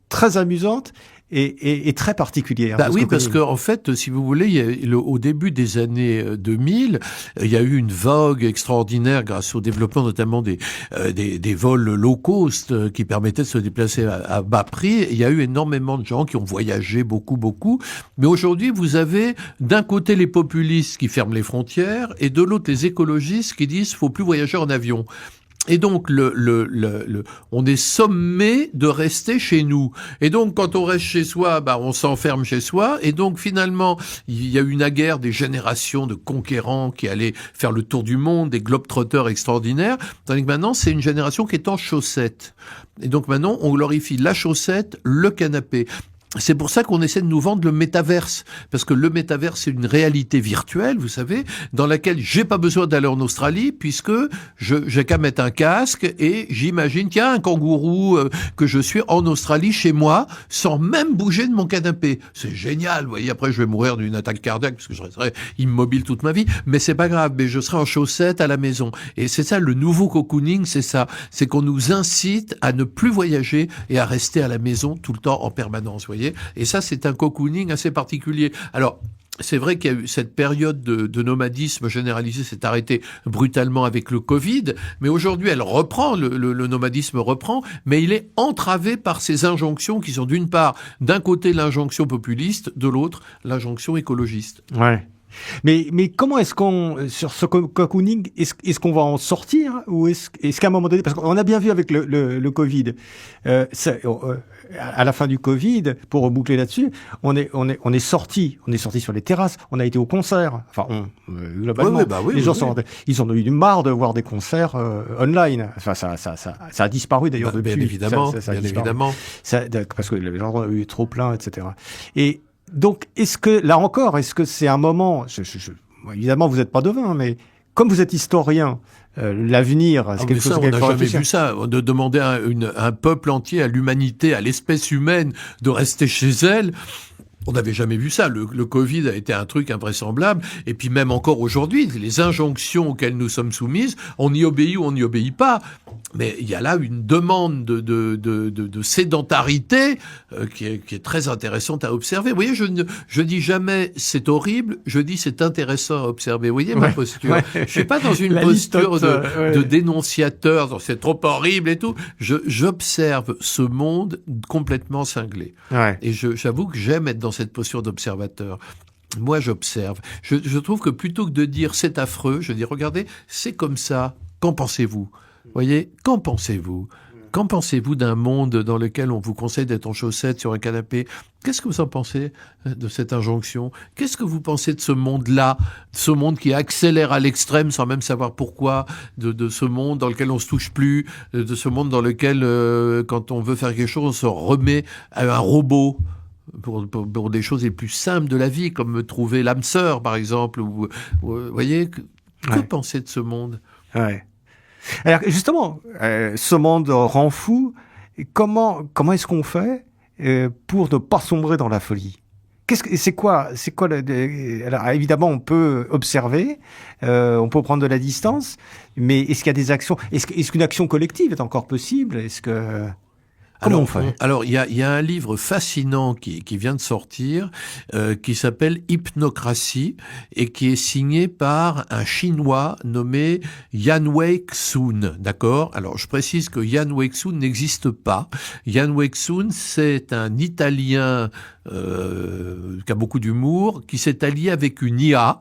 très amusante et très particulière. Oui, parce que en fait, si vous voulez, au début des années 2000, il y a eu une vogue extraordinaire grâce au développement notamment des vols low cost qui permettaient de se déplacer à bas prix. Il y a eu énormément de gens qui ont voyagé beaucoup. Mais aujourd'hui, vous avez d'un côté les populistes qui ferment les frontières et de l'autre les écologistes qui disent faut plus voyager en avion. Et donc, on est sommé de rester chez nous. Et donc, quand on reste chez soi, on s'enferme chez soi. Et donc, finalement, il y a eu naguère des générations de conquérants qui allaient faire le tour du monde, des globetrotters extraordinaires. Tandis que maintenant, c'est une génération qui est en chaussettes. Et donc, maintenant, on glorifie la chaussette, le canapé. C'est pour ça qu'on essaie de nous vendre le métaverse, parce que le métaverse, c'est une réalité virtuelle, vous savez, dans laquelle j'ai pas besoin d'aller en Australie, puisque j'ai qu'à mettre un casque et j'imagine qu'il y a un kangourou que je suis en Australie chez moi, sans même bouger de mon canapé. C'est génial, vous voyez. Après, je vais mourir d'une attaque cardiaque parce que je resterai immobile toute ma vie, mais c'est pas grave. Mais je serai en chaussettes à la maison. Et c'est ça le nouveau cocooning, c'est ça, c'est qu'on nous incite à ne plus voyager et à rester à la maison tout le temps en permanence, vous voyez. Et ça, c'est un cocooning assez particulier. Alors, c'est vrai qu'il y a eu cette période de nomadisme généralisé s'est arrêtée brutalement avec le Covid, mais aujourd'hui, elle reprend, le nomadisme reprend, mais il est entravé par ces injonctions qui sont d'une part, d'un côté, l'injonction populiste, de l'autre, l'injonction écologiste. Ouais. Mais comment est-ce qu'on, sur ce cocooning, est-ce qu'on va en sortir, ou est-ce qu'à un moment donné, parce qu'on a bien vu avec le Covid, à la fin du Covid, pour reboucler là-dessus, on est sorti sur les terrasses, on a été au concert, enfin globalement, les gens ils ont eu du marre de voir des concerts online. Enfin ça a disparu d'ailleurs depuis. Bien évidemment, parce que les gens ont eu trop plein, etc. Et donc, est-ce que c'est un moment, évidemment, vous n'êtes pas devin, mais comme vous êtes historien, l'avenir, c'est quelque chose on n'a jamais vu ça. De demander à un peuple entier, à l'humanité, à l'espèce humaine de rester chez elle. On n'avait jamais vu ça. Le Covid a été un truc invraisemblable. Et puis même encore aujourd'hui, les injonctions auxquelles nous sommes soumises, on y obéit ou on n'y obéit pas. Mais il y a là une demande de sédentarité qui est très intéressante à observer. Vous voyez, je dis jamais c'est horrible, je dis c'est intéressant à observer. Vous voyez ma posture. Ouais. Je suis pas dans une posture de dénonciateur, c'est trop horrible et tout. J'observe ce monde complètement cinglé. Ouais. Et j'avoue que j'aime être dans cette posture d'observateur. Moi, j'observe. Je trouve que plutôt que de dire c'est affreux, je dis regardez, c'est comme ça. Qu'en pensez-vous ? Vous voyez, qu'en pensez-vous ? Qu'en pensez-vous d'un monde dans lequel on vous conseille d'être en chaussettes sur un canapé ? Qu'est-ce que vous en pensez de cette injonction ? Qu'est-ce que vous pensez de ce monde-là ? Ce monde qui accélère à l'extrême sans même savoir pourquoi, de ce monde dans lequel on se touche plus, de ce monde dans lequel, quand on veut faire quelque chose, on se remet à un robot pour des choses les plus simples de la vie, comme trouver l'âme sœur, par exemple. Vous voyez, que pensez de ce monde ? Ouais. Alors justement, ce monde rend fou. Comment est-ce qu'on fait pour ne pas sombrer dans la folie ? C'est quoi alors évidemment, on peut observer, on peut prendre de la distance, mais est-ce qu'il y a des actions ? Est-ce qu'une action collective est encore possible ? Alors, il y a un livre fascinant qui vient de sortir, qui s'appelle Hypnocratie et qui est signé par un Chinois nommé Yan Wei-Xun, d'accord ? Alors, je précise que Yan Wei-Xun n'existe pas. Yan Wei-Xun, c'est un Italien qui a beaucoup d'humour, qui s'est allié avec une IA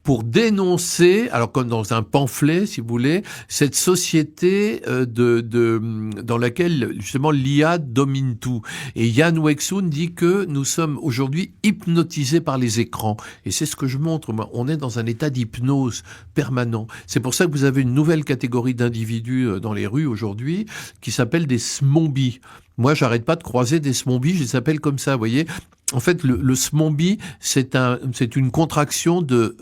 pour dénoncer, alors comme dans un pamphlet, si vous voulez, cette société dans laquelle justement l'IA domine tout. Et Yan Wei-Xun dit que nous sommes aujourd'hui hypnotisés par les écrans. Et c'est ce que je montre, moi. On est dans un état d'hypnose permanent. C'est pour ça que vous avez une nouvelle catégorie d'individus dans les rues aujourd'hui qui s'appelle des smombies. Moi, j'arrête pas de croiser des smombies, je les appelle comme ça, vous voyez. En fait, le smombie, c'est une contraction de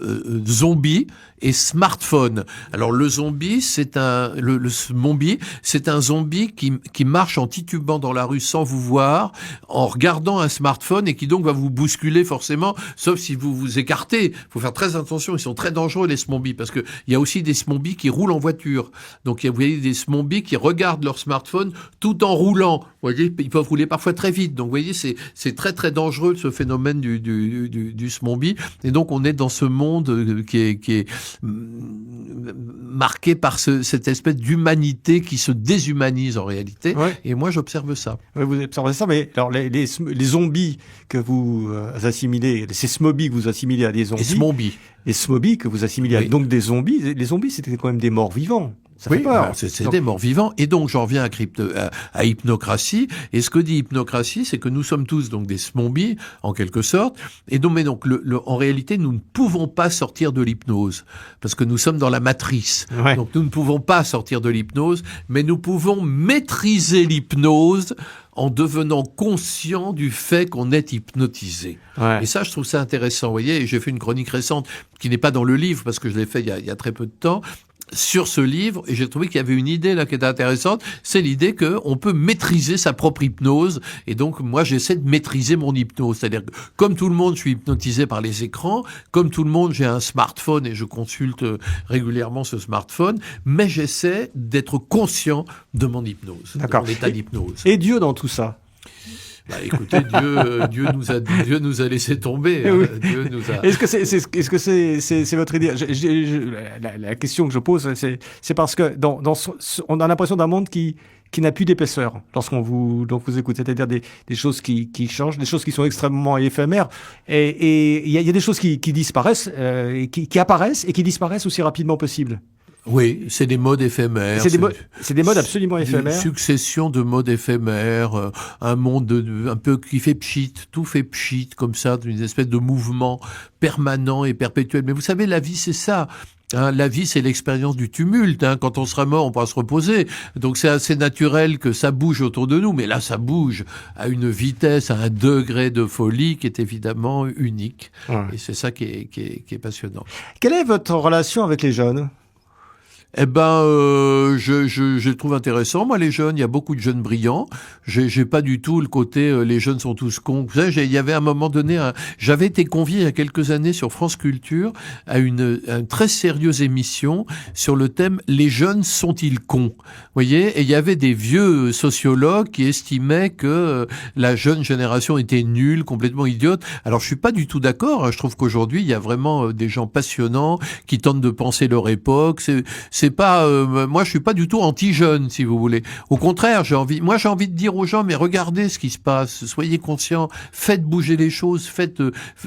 zombie et smartphone. Alors le zombie, le smombie, c'est un zombie qui marche en titubant dans la rue sans vous voir, en regardant un smartphone et qui donc va vous bousculer forcément, sauf si vous vous écartez. Faut faire très attention, ils sont très dangereux les smombies parce que il y a aussi des smombies qui roulent en voiture. Donc vous voyez des smombies qui regardent leur smartphone tout en roulant. Vous voyez, ils peuvent rouler parfois très vite. Donc vous voyez, c'est très très dangereux ce phénomène du smombie. Et donc on est dans ce monde qui est marqué par cette espèce d'humanité qui se déshumanise en réalité. Ouais. Et moi, j'observe ça. Oui, vous observez ça, mais alors les zombies que vous assimilez, ces smobies que vous assimilez à des zombies. Les smombies. et Smoby que vous assimilez donc des zombies. Les zombies, c'était quand même des morts vivants. Ça fait peur. C'est des morts vivants. Et donc, j'en reviens à Hypnocratie. Et ce que dit Hypnocratie, c'est que nous sommes tous donc des zombies, en quelque sorte. Et donc, mais donc, en réalité, nous ne pouvons pas sortir de l'hypnose. Parce que nous sommes dans la matrice. Ouais. Donc, nous ne pouvons pas sortir de l'hypnose, mais nous pouvons maîtriser l'hypnose en devenant conscient du fait qu'on est hypnotisé. Ouais. Et ça, je trouve ça intéressant. Vous voyez, et j'ai fait une chronique récente qui n'est pas dans le livre, parce que je l'ai fait il y a très peu de temps, sur ce livre, et j'ai trouvé qu'il y avait une idée là qui était intéressante, c'est l'idée qu'on peut maîtriser sa propre hypnose, et donc moi j'essaie de maîtriser mon hypnose, c'est-à-dire que comme tout le monde je suis hypnotisé par les écrans, comme tout le monde j'ai un smartphone et je consulte régulièrement ce smartphone, mais j'essaie d'être conscient de mon hypnose, de mon état d'hypnose. Et Dieu dans tout ça? Bah, écoutez, Dieu nous a laissé tomber. Oui. Dieu nous a. Est-ce que c'est votre idée? La question que je pose, c'est parce que on a l'impression d'un monde qui n'a plus d'épaisseur donc vous écoutez, c'est-à-dire des choses qui changent, des choses qui sont extrêmement éphémères, et il y a des choses qui disparaissent, qui apparaissent et qui disparaissent aussi rapidement possible. Oui, c'est des modes éphémères. C'est des modes absolument éphémères. Une succession de modes éphémères, un monde un peu qui fait pchit, tout fait pchit, comme ça, une espèce de mouvement permanent et perpétuel. Mais vous savez, la vie, c'est ça. La vie, c'est l'expérience du tumulte. Quand on sera mort, on pourra se reposer. Donc c'est assez naturel que ça bouge autour de nous. Mais là, ça bouge à une vitesse, à un degré de folie qui est évidemment unique. Ouais. Et c'est ça qui est passionnant. Quelle est votre relation avec les jeunes ? Eh ben, je le trouve intéressant. Moi, les jeunes, il y a beaucoup de jeunes brillants. J'ai pas du tout le côté les jeunes sont tous cons. Vous savez, il y avait à un moment donné, j'avais été convié il y a quelques années sur France Culture à une très sérieuse émission sur le thème les jeunes sont-ils cons ? Vous voyez, et il y avait des vieux sociologues qui estimaient que la jeune génération était nulle, complètement idiote. Alors, je suis pas du tout d'accord. Je trouve qu'aujourd'hui, il y a vraiment des gens passionnants qui tentent de penser leur époque. C'est pas moi je suis pas du tout anti-jeune si vous voulez. Au contraire, j'ai envie de dire aux gens mais regardez ce qui se passe, soyez conscients, faites bouger les choses, faites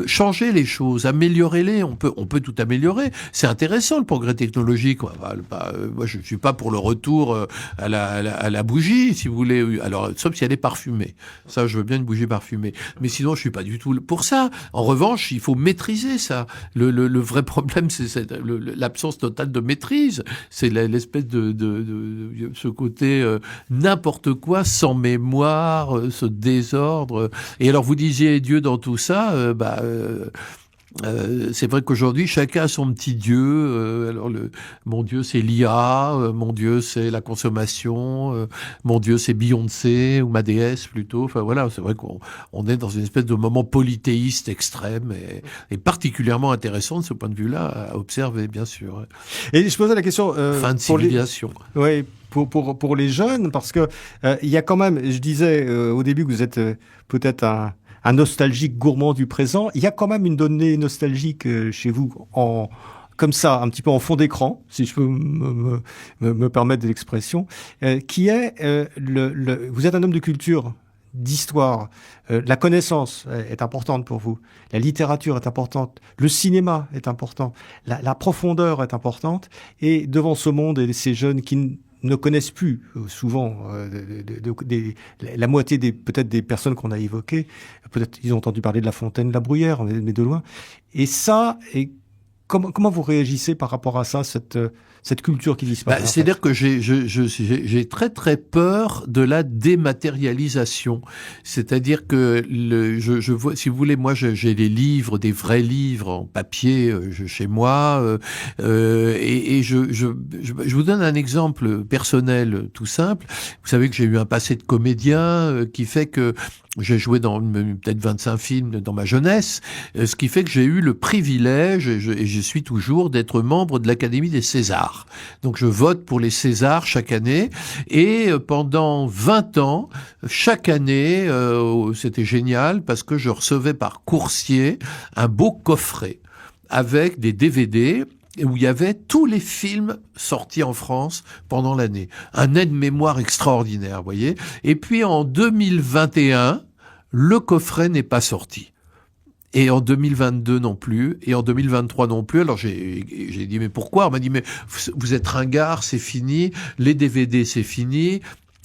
changer les choses, améliorez-les, on peut tout améliorer. C'est intéressant le progrès technologique. Moi je suis pas pour le retour à la bougie si vous voulez. Alors sauf si elle est parfumée. Ça je veux bien une bougie parfumée. Mais sinon je suis pas du tout pour ça. En revanche, il faut maîtriser ça. Le vrai problème c'est l'absence totale de maîtrise. C'est l'espèce de ce côté n'importe quoi, sans mémoire, ce désordre. Et alors vous disiez Dieu dans tout ça, c'est vrai qu'aujourd'hui chacun a son petit Dieu. Alors mon Dieu c'est l'IA, mon Dieu c'est la consommation, mon Dieu c'est Beyoncé ou ma déesse plutôt. Enfin voilà, c'est vrai qu'on est dans une espèce de moment polythéiste extrême et particulièrement intéressant de ce point de vue-là à observer bien sûr. Et je posais la question fin de civilisation. Oui. Pour les jeunes, parce que il y a quand même, je disais au début que vous êtes peut-être un nostalgique gourmand du présent. Il y a quand même une donnée nostalgique chez vous, comme ça, un petit peu en fond d'écran, si je peux me permettre de l'expression, qui est vous êtes un homme de culture, d'histoire. La connaissance est importante pour vous. La littérature est importante. Le cinéma est important. La profondeur est importante. Et devant ce monde et ces jeunes qui ne connaissent plus souvent la moitié peut-être des personnes qu'on a évoquées. Peut-être ils ont entendu parler de La Fontaine, La Bruyère, mais de loin. Et ça, comment vous réagissez par rapport à ça, cette culture qui disparaît? C'est-à-dire que j'ai très très peur de la dématérialisation. C'est-à-dire que je vois, si vous voulez, moi j'ai des livres, des vrais livres en papier chez moi, et je vous donne un exemple personnel tout simple. Vous savez que j'ai eu un passé de comédien qui fait que j'ai joué dans peut-être 25 films dans ma jeunesse, ce qui fait que j'ai eu le privilège, et je suis toujours, d'être membre de l'Académie des Césars. Donc je vote pour les Césars chaque année, et pendant 20 ans, chaque année, c'était génial parce que je recevais par coursier un beau coffret avec des DVD où il y avait tous les films sortis en France pendant l'année. Un aide-mémoire extraordinaire, vous voyez. Et puis en 2021, le coffret n'est pas sorti. Et en 2022 non plus, et en 2023 non plus. Alors j'ai dit mais pourquoi ? On m'a dit mais vous êtes ringard, c'est fini, les DVD c'est fini.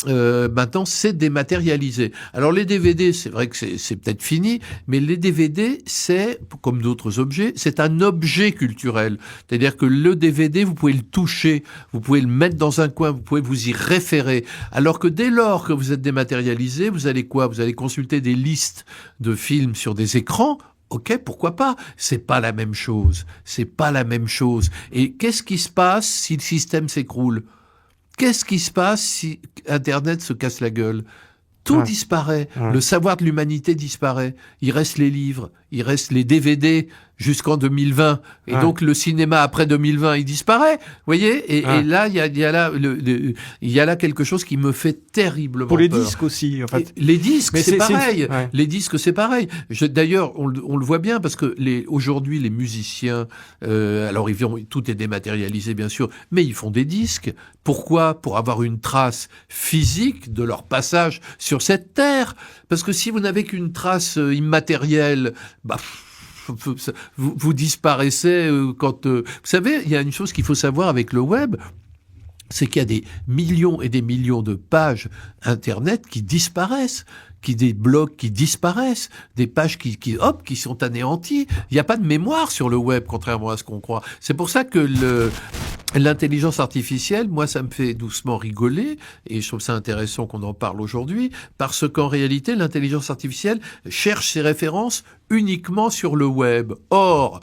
Maintenant, c'est dématérialisé. Alors les DVD, c'est vrai que c'est peut-être fini, mais les DVD, c'est, comme d'autres objets, c'est un objet culturel. C'est-à-dire que le DVD, vous pouvez le toucher, vous pouvez le mettre dans un coin, vous pouvez vous y référer. Alors que dès lors que vous êtes dématérialisé, vous allez quoi ? Vous allez consulter des listes de films sur des écrans. Ok, pourquoi pas ? C'est pas la même chose. C'est pas la même chose. Et qu'est-ce qui se passe si le système s'écroule ? Qu'est-ce qui se passe si Internet se casse la gueule ? Tout disparaît. Le savoir de l'humanité disparaît. Il reste les livres, il reste les DVD jusqu'en 2020. Et donc, le cinéma après 2020, il disparaît. Vous voyez ? Et là, il y a là quelque chose qui me fait terriblement Pour les peur. disques aussi, en fait. Les disques, c'est pareil. Les disques, c'est pareil. D'ailleurs, on le voit bien parce que aujourd'hui, les musiciens, alors tout est dématérialisé, bien sûr, mais ils font des disques. Pourquoi ? Pour avoir une trace physique de leur passage sur cette terre. Parce que si vous n'avez qu'une trace immatérielle, vous disparaissez quand... Vous savez, il y a une chose qu'il faut savoir avec le web, c'est qu'il y a des millions et des millions de pages Internet qui disparaissent, des blogs qui disparaissent, des pages qui sont anéanties. Il n'y a pas de mémoire sur le web, contrairement à ce qu'on croit. C'est pour ça que l'intelligence artificielle, moi, ça me fait doucement rigoler, et je trouve ça intéressant qu'on en parle aujourd'hui, parce qu'en réalité, l'intelligence artificielle cherche ses références uniquement sur le web. Or,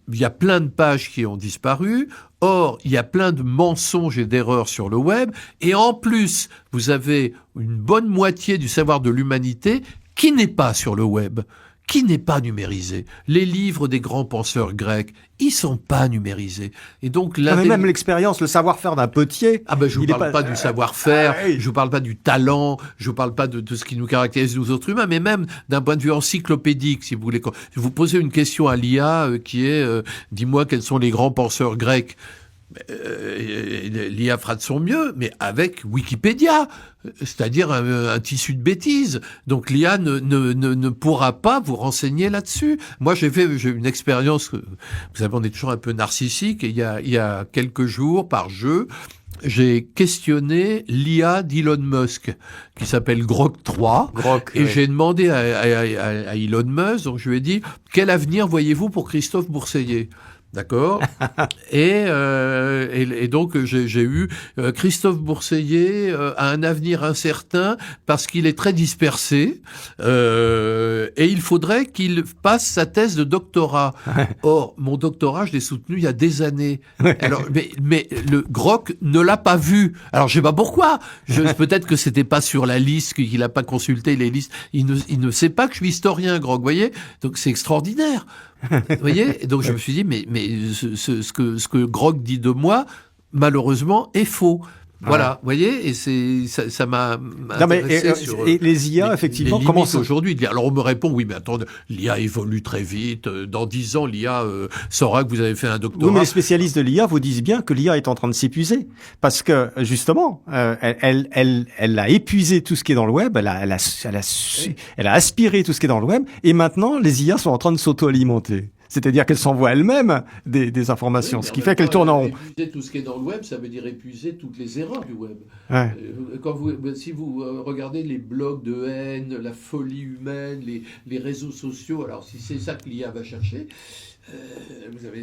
il y a plein de pages qui ont disparu. Or, il y a plein de mensonges et d'erreurs sur le web. Et en plus, vous avez une bonne moitié du savoir de l'humanité qui n'est pas sur le web, qui n'est pas numérisé. Les livres des grands penseurs grecs, ils sont pas numérisés. Et donc mais même l'expérience, le savoir-faire d'un potier. Je vous parle pas du savoir-faire, je vous parle pas du talent, je vous parle pas de ce qui nous caractérise nous autres humains, mais même d'un point de vue encyclopédique, si vous voulez. Je vous posez une question à l'IA qui est dis-moi quels sont les grands penseurs grecs. L'IA fera de son mieux, mais avec Wikipédia, c'est-à-dire un tissu de bêtises. Donc l'IA ne pourra pas vous renseigner là-dessus. Moi, j'ai une expérience, vous savez, on est toujours un peu narcissique, et il y a quelques jours, par jeu, j'ai questionné l'IA d'Elon Musk, qui s'appelle Grok 3, et j'ai demandé à Elon Musk, donc je lui ai dit, quel avenir voyez-vous pour Christophe Bourseiller ? D'accord. Et donc j'ai eu Christophe Bourseiller a un avenir incertain parce qu'il est très dispersé et il faudrait qu'il passe sa thèse de doctorat. Or mon doctorat je l'ai soutenu il y a des années. Alors mais le Grok ne l'a pas vu. Alors je sais pas pourquoi. Peut-être que c'était pas sur la liste, qu'il a pas consulté les listes. Il ne sait pas que je suis historien, Grok. Vous voyez. Donc c'est extraordinaire. Vous voyez, et donc je me suis dit mais ce que Grok dit de moi malheureusement est faux. Voilà, vous voyez, et ça m'a intéressé sur et les IA effectivement comment aujourd'hui. Alors on me répond oui mais attendez, l'IA évolue très vite. Dans 10 ans l'IA saura que vous avez fait un doctorat. Oui, mais les spécialistes de l'IA vous disent bien que l'IA est en train de s'épuiser parce que justement elle a épuisé tout ce qui est dans le web, elle a aspiré tout ce qui est dans le web, et maintenant les IA sont en train de s'auto-alimenter. C'est-à-dire qu'elle s'envoie elle-même des informations, ce qui fait qu'elle tourne en rond. Épuiser tout ce qui est dans le web, ça veut dire épuiser toutes les erreurs du web. Ouais. Si vous regardez les blogs de haine, la folie humaine, les réseaux sociaux, alors si c'est ça que l'IA va chercher, vous avez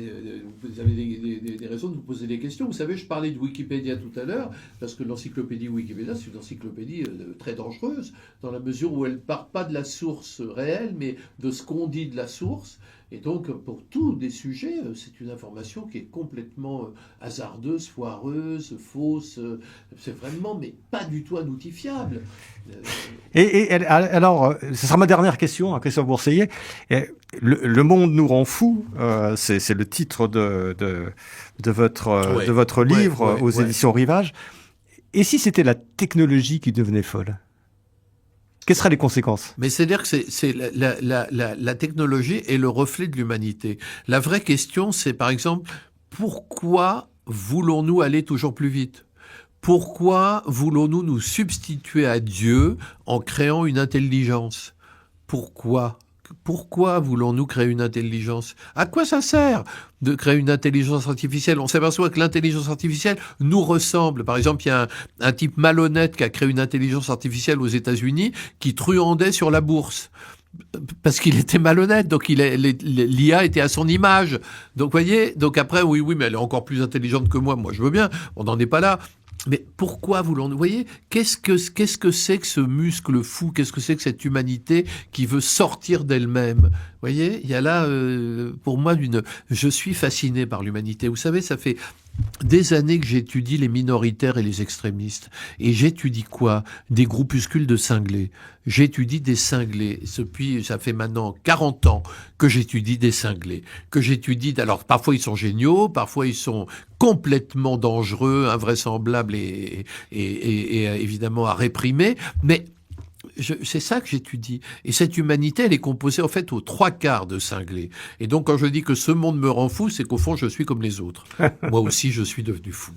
des raisons de vous poser des questions. Vous savez, je parlais de Wikipédia tout à l'heure, parce que l'encyclopédie Wikipédia, c'est une encyclopédie très dangereuse, dans la mesure où elle ne part pas de la source réelle, mais de ce qu'on dit de la source. Et donc, pour tous des sujets, c'est une information qui est complètement hasardeuse, foireuse, fausse. C'est vraiment, mais pas du tout un outil fiable. Et alors, ce sera ma dernière question à Christophe Bourseiller. Le monde nous rend fous, c'est le titre de votre livre aux éditions Rivage. Et si c'était la technologie qui devenait folle ? Quelles seraient les conséquences ? Mais c'est-à-dire que c'est la technologie est le reflet de l'humanité. La vraie question, c'est par exemple, pourquoi voulons-nous aller toujours plus vite ? Pourquoi voulons-nous nous substituer à Dieu en créant une intelligence ? Pourquoi ? pourquoi voulons-nous créer une intelligence? À quoi ça sert de créer une intelligence artificielle? On s'aperçoit que l'intelligence artificielle nous ressemble. Par exemple, il y a un type malhonnête qui a créé une intelligence artificielle aux États-Unis qui truandait sur la bourse. Parce qu'il était malhonnête, donc l'IA était à son image. Donc, voyez, donc après, oui, mais elle est encore plus intelligente que moi je veux bien, on n'en est pas là. Mais pourquoi voulons-nous? Vous voyez, qu'est-ce que c'est que ce muscle fou? Qu'est-ce que c'est que cette humanité qui veut sortir d'elle-même? Vous voyez, il y a là, pour moi, je suis fasciné par l'humanité. Vous savez, ça fait des années que j'étudie les minoritaires et les extrémistes. Et j'étudie quoi? Des groupuscules de cinglés. J'étudie des cinglés. Depuis, ça fait maintenant 40 ans que j'étudie des cinglés. Alors, parfois ils sont géniaux, parfois ils sont complètement dangereux, invraisemblables et évidemment à réprimer. Mais c'est ça que j'étudie. Et cette humanité, elle est composée en fait aux 3/4 de cinglés. Et donc quand je dis que ce monde me rend fou, c'est qu'au fond, je suis comme les autres. Moi aussi, je suis devenu fou.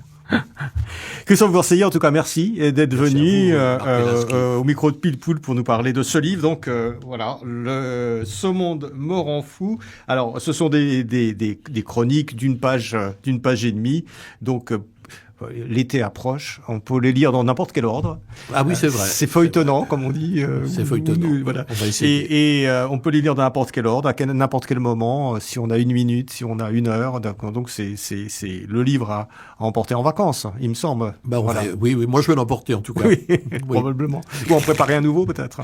Christophe Bourseiller, en tout cas, merci d'être venu au micro de Pile Poule pour nous parler de ce livre. Donc voilà, Ce monde me rend fou. Alors, ce sont des chroniques d'une page et demie. Donc l'été approche, on peut les lire dans n'importe quel ordre. Ah oui, c'est vrai. C'est feuilletonnant, comme on dit. C'est feuilletonnant. Voilà. On va essayer. Et on peut les lire dans n'importe quel ordre, à n'importe quel moment, si on a 1 minute, si on a 1 heure. Donc c'est le livre à emporter en vacances, il me semble. Voilà. Oui, moi je vais l'emporter en tout cas. Oui, probablement. Ou en préparer un nouveau peut-être.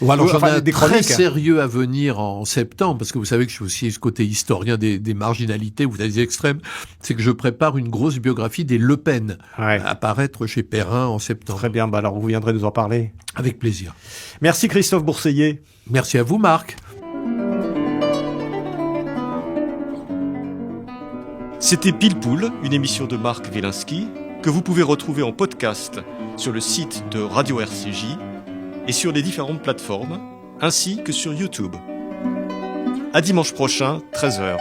Ou alors j'en ai un très sérieux à venir en septembre, parce que vous savez que je suis aussi ce côté historien des marginalités, ou des extrêmes, c'est que je prépare une grosse biographie des Le Pen à apparaître chez Perrin en septembre. Très bien, alors vous viendrez nous en parler. Avec plaisir. Merci Christophe Bourseiller. Merci à vous Marc. C'était Pile Poule, une émission de Marc Wielinski, que vous pouvez retrouver en podcast sur le site de Radio RCJ et sur les différentes plateformes, ainsi que sur YouTube. À dimanche prochain, 13h.